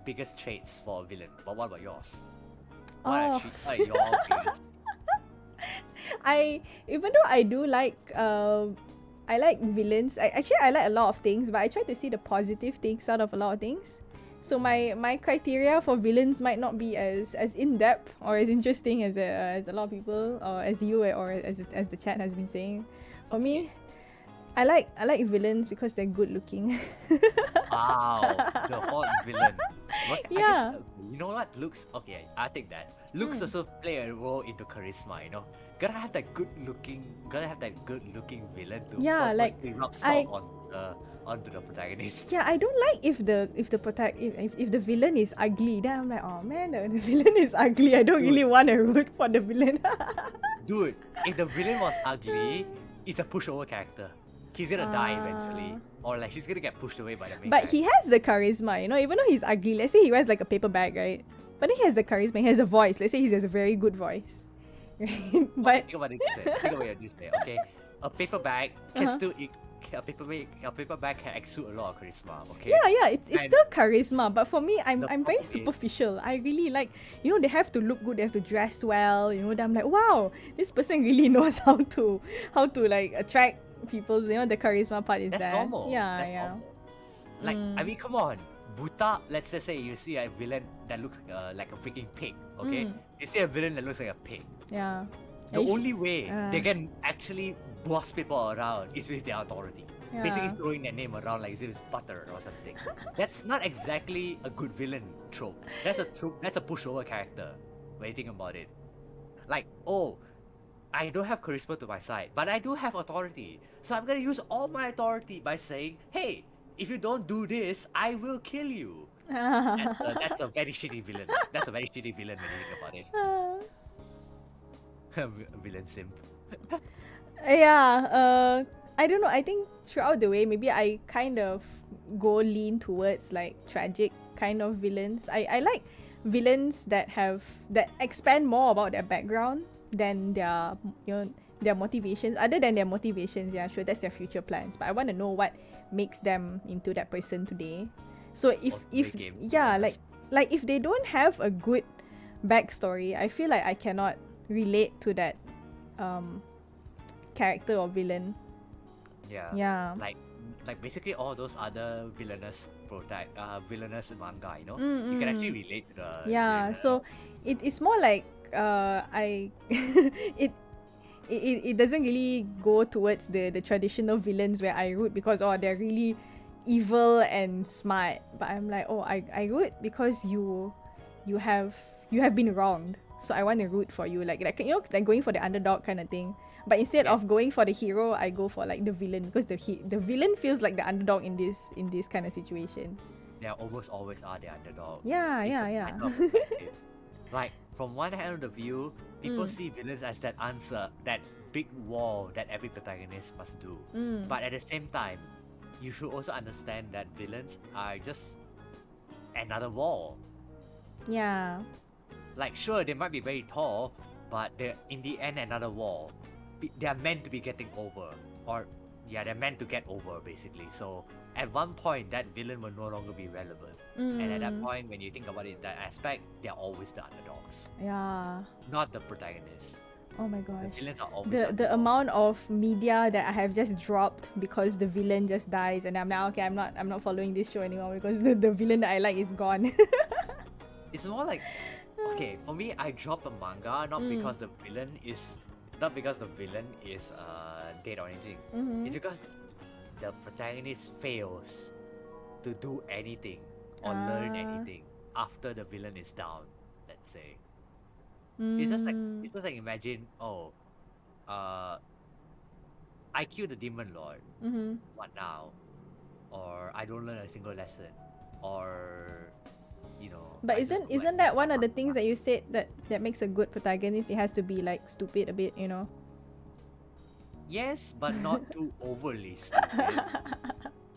biggest traits for a villain, but what about yours? What are your biggest? Even though I do like I like villains. I like a lot of things, but I try to see the positive things out of a lot of things. So my criteria for villains might not be as in depth or as interesting as a lot of people, or as you or as the chat has been saying. For me, I like villains because they're good looking. Wow, the hot villain. What, Yeah. I guess, you know what? Looks, okay, I take that. Looks also play a role into charisma, you know? Gotta have that good looking villain to Yeah, like, purposely rub salt onto the protagonist. Yeah, I don't like if the villain is ugly. Then I'm like, oh man, the villain is ugly. I don't really want to root for the villain. Dude, if the villain was ugly, it's a pushover character. he's gonna die eventually, or like she's gonna get pushed away by the main But character. he has the charisma, you know, even though he's ugly. Let's say he wears like a paper bag, right? But then he has the charisma, he has a voice. Let's say he has a very good voice. Right? But Think about it this way. Think about it this way. Okay, a paper bag can Uh-huh. still a paper bag can exude a lot of charisma. Okay. yeah, it's And still charisma. But for me, I'm the very problem is- superficial. I really like, you know, they have to look good, they have to dress well. You know, then I'm like, wow, this person really knows how to like attract people. You know, the charisma part is That's there. normal. Yeah, That's yeah. normal. Like, I mean, come on. Buta, let's just say you see a villain that looks like a freaking pig, okay? Mm. You see a villain that looks like a pig. Yeah. The only way they uh. can actually boss people around is with their authority. Basically Yeah. throwing their name around like as if it's butter or something. That's not exactly a good villain trope. That's a pushover character when you think about it. Like, oh, I don't have charisma to my side, but I do have authority. So I'm gonna use all my authority by saying, hey, if you don't do this, I will kill you. That's a very shitty villain. That's a very shitty villain when you think about it. Villain simp. Yeah, I don't know. I think throughout the way, maybe I kind of lean towards like tragic kind of villains. I like villains that expand more about their background than their, you know, their motivations. Other than their motivations, yeah, sure, that's their future plans. But I want to know what makes them into that person today. So if Game, yeah, like if they don't have a good backstory, I feel like I cannot relate to that character or villain. Yeah. Yeah. Like basically all those other villainous villainous manga, you know, you can actually relate to the yeah. villain. So it's more like it doesn't really go towards the traditional villains where I root because they're really evil and smart, but I'm like, I root because you have been wronged, so I want to root for you, like you know, like going for the underdog kind of thing. But instead of going for the hero, I go for like the villain because the villain feels like the underdog in this kind of situation. They almost always are the underdog. Yeah, It's yeah, a yeah. matter of perspective. Like from one hand of the view, people see villains as that answer, that big wall that every protagonist must do. But at the same time, you should also understand that villains are just another wall. Yeah. Like sure, they might be very tall, but they're in the end another wall. They are meant to be getting over, or they're meant to get over basically. So at one point, that villain will no longer be relevant. And at that point, when you think about it in that aspect, they're always the underdogs, Yeah. not the protagonists. Oh my The gosh. villains are always The underdogs. amount of media that I have just dropped because the villain just dies, and I'm now okay. I'm not following this show anymore because the villain that I like is gone. It's more like, okay, for me, I dropped a manga not because the villain is dead or anything. It's because the protagonist fails to do anything or learn anything after the villain is down. Let's say it's just like imagine, I kill the demon lord. What now? Or I don't learn a single lesson, or you know. But I just go isn't like that one of the things that you said that makes a good protagonist? It has to be like stupid a bit, you know. Yes, but not too overly stupid.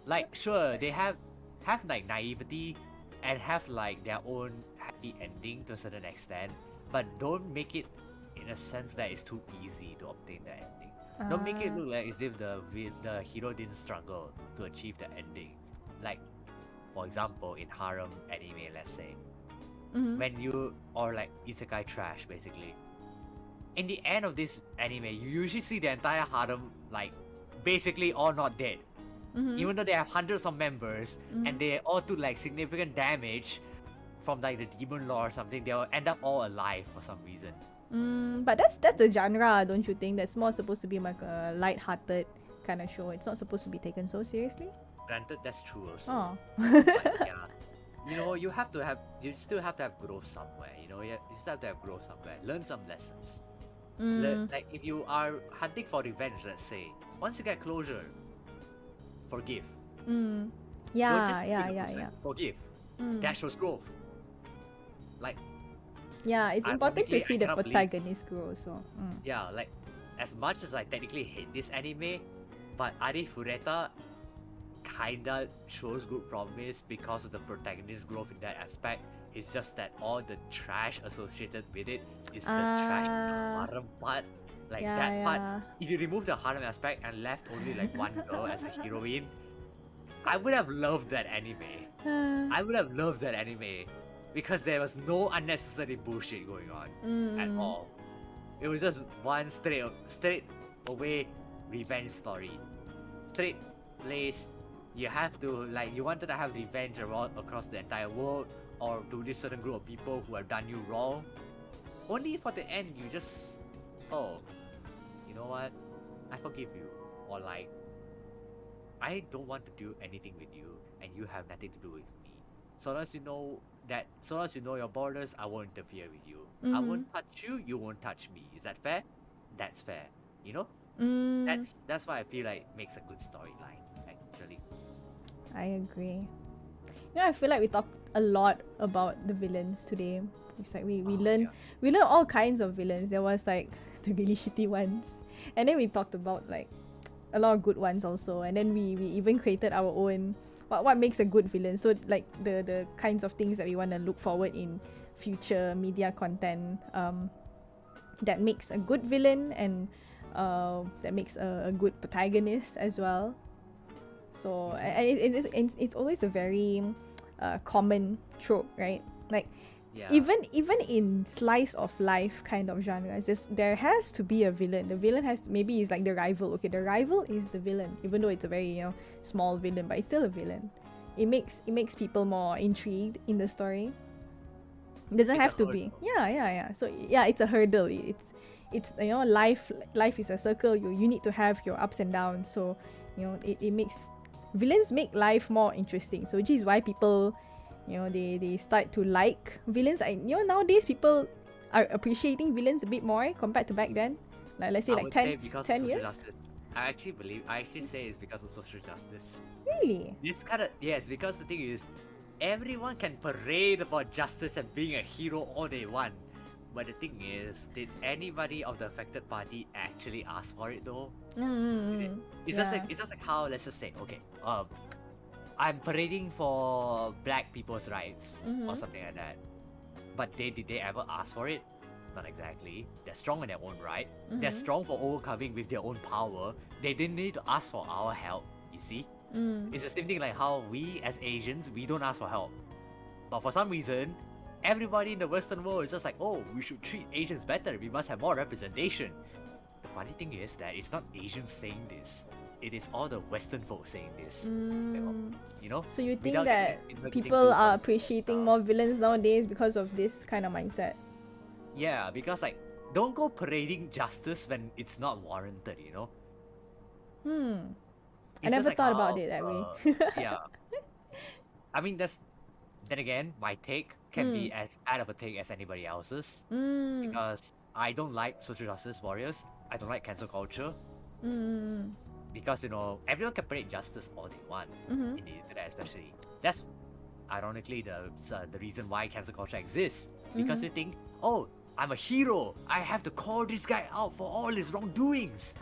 Like sure, they have like naivety and have like their own happy ending to a certain extent, but don't make it in a sense that it's too easy to obtain the ending. Don't make it look like as if the hero didn't struggle to achieve the ending. Like, for example, in harem anime, let's say, when you, or like isekai trash basically, in the end of this anime, you usually see the entire harem like basically all not dead. Even though they have hundreds of members and they all took like significant damage from like the demon lord or something, they'll end up all alive for some reason. But that's the genre, don't you think? That's more supposed to be like a light-hearted kind of show. It's not supposed to be taken so seriously. Granted, that's true also. Oh. But yeah, you know, you still have to have growth somewhere. You know, you still have to have growth somewhere. Learn some lessons. Like if you are hunting for revenge, let's say, once you get closure, forgive. Don't just Yeah, kill yeah, the yeah, person. yeah. Forgive. That shows growth. Like, Yeah, it's important to I see the cannot believe- protagonist grow. So. yeah, like as much as I technically hate this anime, But Ari Fureta kinda shows good promise because of the protagonist's growth in that aspect. It's just that all the trash associated with it is the trash harem part. Like that part. If you remove the harem aspect and left only like one girl as a heroine, I would have loved that anime. I would have loved that anime because there was no unnecessary bullshit going on at all. It was just one straight away revenge story. Straight laced. You have to you wanted to have revenge across the entire world or to this certain group of people who have done you wrong. Only for the end you just, oh, you know what? I forgive you. Or like, I don't want to do anything with you and you have nothing to do with me. So long as you know your borders, I won't interfere with you. I won't touch you, you won't touch me. Is that fair? That's fair. You know? That's why I feel like it makes a good storyline, actually. I agree. I feel like we talked a lot about the villains today. It's like we learn all kinds of villains. There was like the really shitty ones, and then we talked about like a lot of good ones also, and then we even created our own what makes a good villain. So like the kinds of things that we want to look forward in future media content that makes a good villain and that makes a good protagonist as well. So and it's always a very common trope, right? Like even in slice of life kind of genres, there has to be a villain. The villain maybe is like the rival. Okay, the rival is the villain, even though it's a very small villain, but it's still a villain. It makes people more intrigued in the story. It doesn't have to be. Yeah. So yeah, it's a hurdle. It's life is a circle. You need to have your ups and downs. So it makes villains make life more interesting. So which is why people they start to like villains. Nowadays people are appreciating villains a bit more compared to back then. Like let's say like 10 years. Justice. I actually say it's because of social justice. Really? Yes, because the thing is, everyone can parade about justice and being a hero all they want. But the thing is, did anybody of the affected party actually ask for it though? It's just like how, let's just say, okay, I'm parading for black people's rights or something like that. But did they ever ask for it? Not exactly. They're strong in their own right. They're strong for overcoming with their own power. They didn't need to ask for our help, you see? It's the same thing like how we as Asians, we don't ask for help. But for some reason, everybody in the Western world is just like, oh, we should treat Asians better. We must have more representation. The funny thing is that it's not Asians saying this. It is all the Western folks saying this. So you think that people are appreciating more villains nowadays because of this kind of mindset? Yeah, because like, don't go parading justice when it's not warranted, I never thought about it that way. Yeah. I mean, then again, my take can be as bad of a take as anybody else's. Because I don't like social justice warriors. I don't like cancel culture. Because, everyone can parade justice all they want. In the internet especially. That's ironically the reason why cancel culture exists. Because you think, oh, I'm a hero. I have to call this guy out for all his wrongdoings.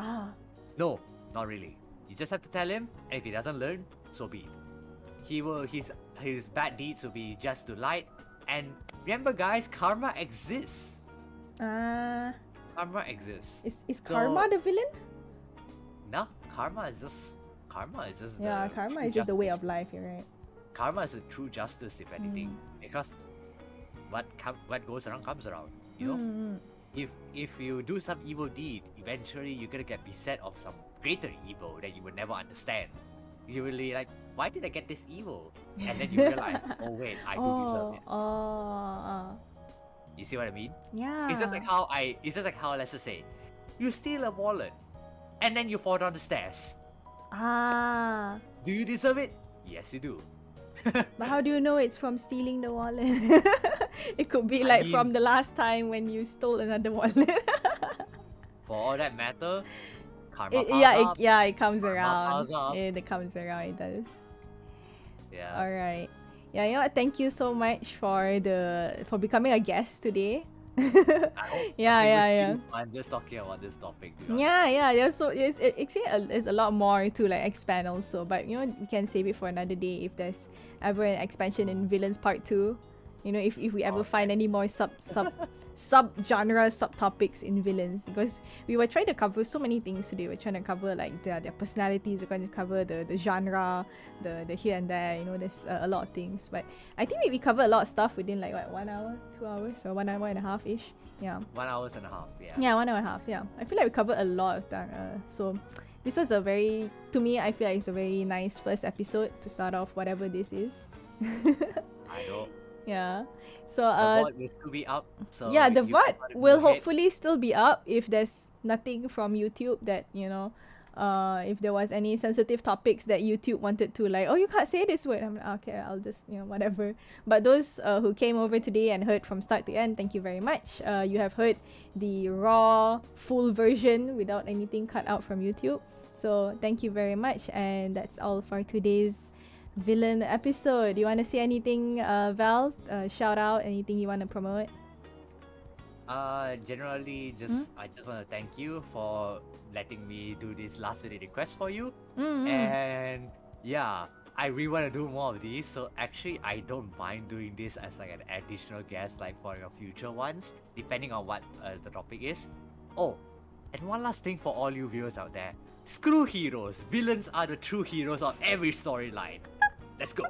No, not really. You just have to tell him, and if he doesn't learn, so be it. His bad deeds will be just to light. And remember, guys, karma exists. Karma exists. Is karma the villain? No, karma is just karma is just the way of life. You're right. Karma is a true justice, if anything, because what goes around comes around. If you do some evil deed, eventually you're gonna get beset of some greater evil that you would never understand. You will be like, why did I get this evil? And then you realize, oh wait, I do deserve it. You see what I mean? Yeah. It's just like how let's just say, you steal a wallet, and then you fall down the stairs. Do you deserve it? Yes, you do. But how do you know it's from stealing the wallet? It could be from the last time when you stole another wallet. For all that matter, karma it comes around. It comes around, it does. Yeah. Alright. Yeah, thank you so much for becoming a guest today. I hope Yeah, it yeah, was yeah. really fun just talking about this topic. To be honest. Yeah. There's so it's a lot more to like expand also, but you know we can save it for another day if there's ever an expansion in villains part 2. You know, if we ever find any more sub genre subtopics in villains, because we were trying to cover so many things today. We're trying to cover like their personalities. We're going to cover the genre, the here and there. You know, there's a lot of things. But I think we cover a lot of stuff within like what 1 hour, 2 hours, or 1 hour and a half ish. Yeah. 1 hour and a half. Yeah. Yeah, 1 hour and a half. Yeah, I feel like we covered a lot of that. So this was a very, to me, I feel like it's a very nice first episode to start off whatever this is. I know. Yeah. So The VOD will still be up. So yeah, the you VOD gotta go will ahead. hopefully still be up if there's nothing from YouTube that, you know, if there was any sensitive topics that YouTube wanted to like, oh, you can't say this word. I'm like, okay, I'll just, you know, whatever. But those who came over today and heard from start to end, thank you very much. You have heard the raw, full version without anything cut out from YouTube. So thank you very much. And that's all for today's villain episode. You want to say anything, Val? Shout out, anything you want to promote? Generally, I just want to thank you for letting me do this last minute request for you. And yeah, I really want to do more of these. So actually, I don't mind doing this as like an additional guest, like for your future ones, depending on what the topic is. Oh, and one last thing for all you viewers out there: screw heroes. Villains are the true heroes of every storyline. Let's go.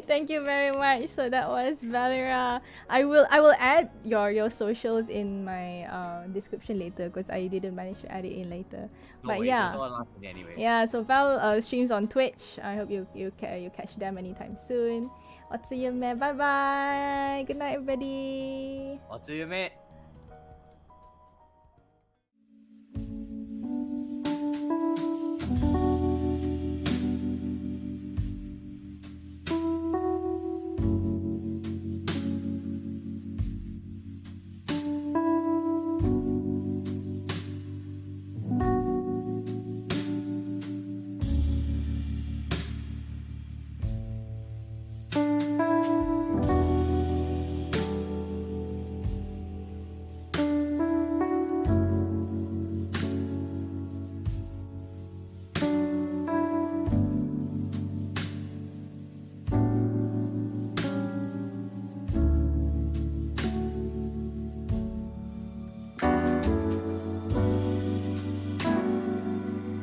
Thank you very much. So that was Valera. I will add your socials in my description later because I didn't manage to add it in later. No But worries, yeah. it's all last minute anyways. Yeah, so Val streams on Twitch. I hope you catch them anytime soon. Bye bye. Good night, everybody. I'll see you, mate.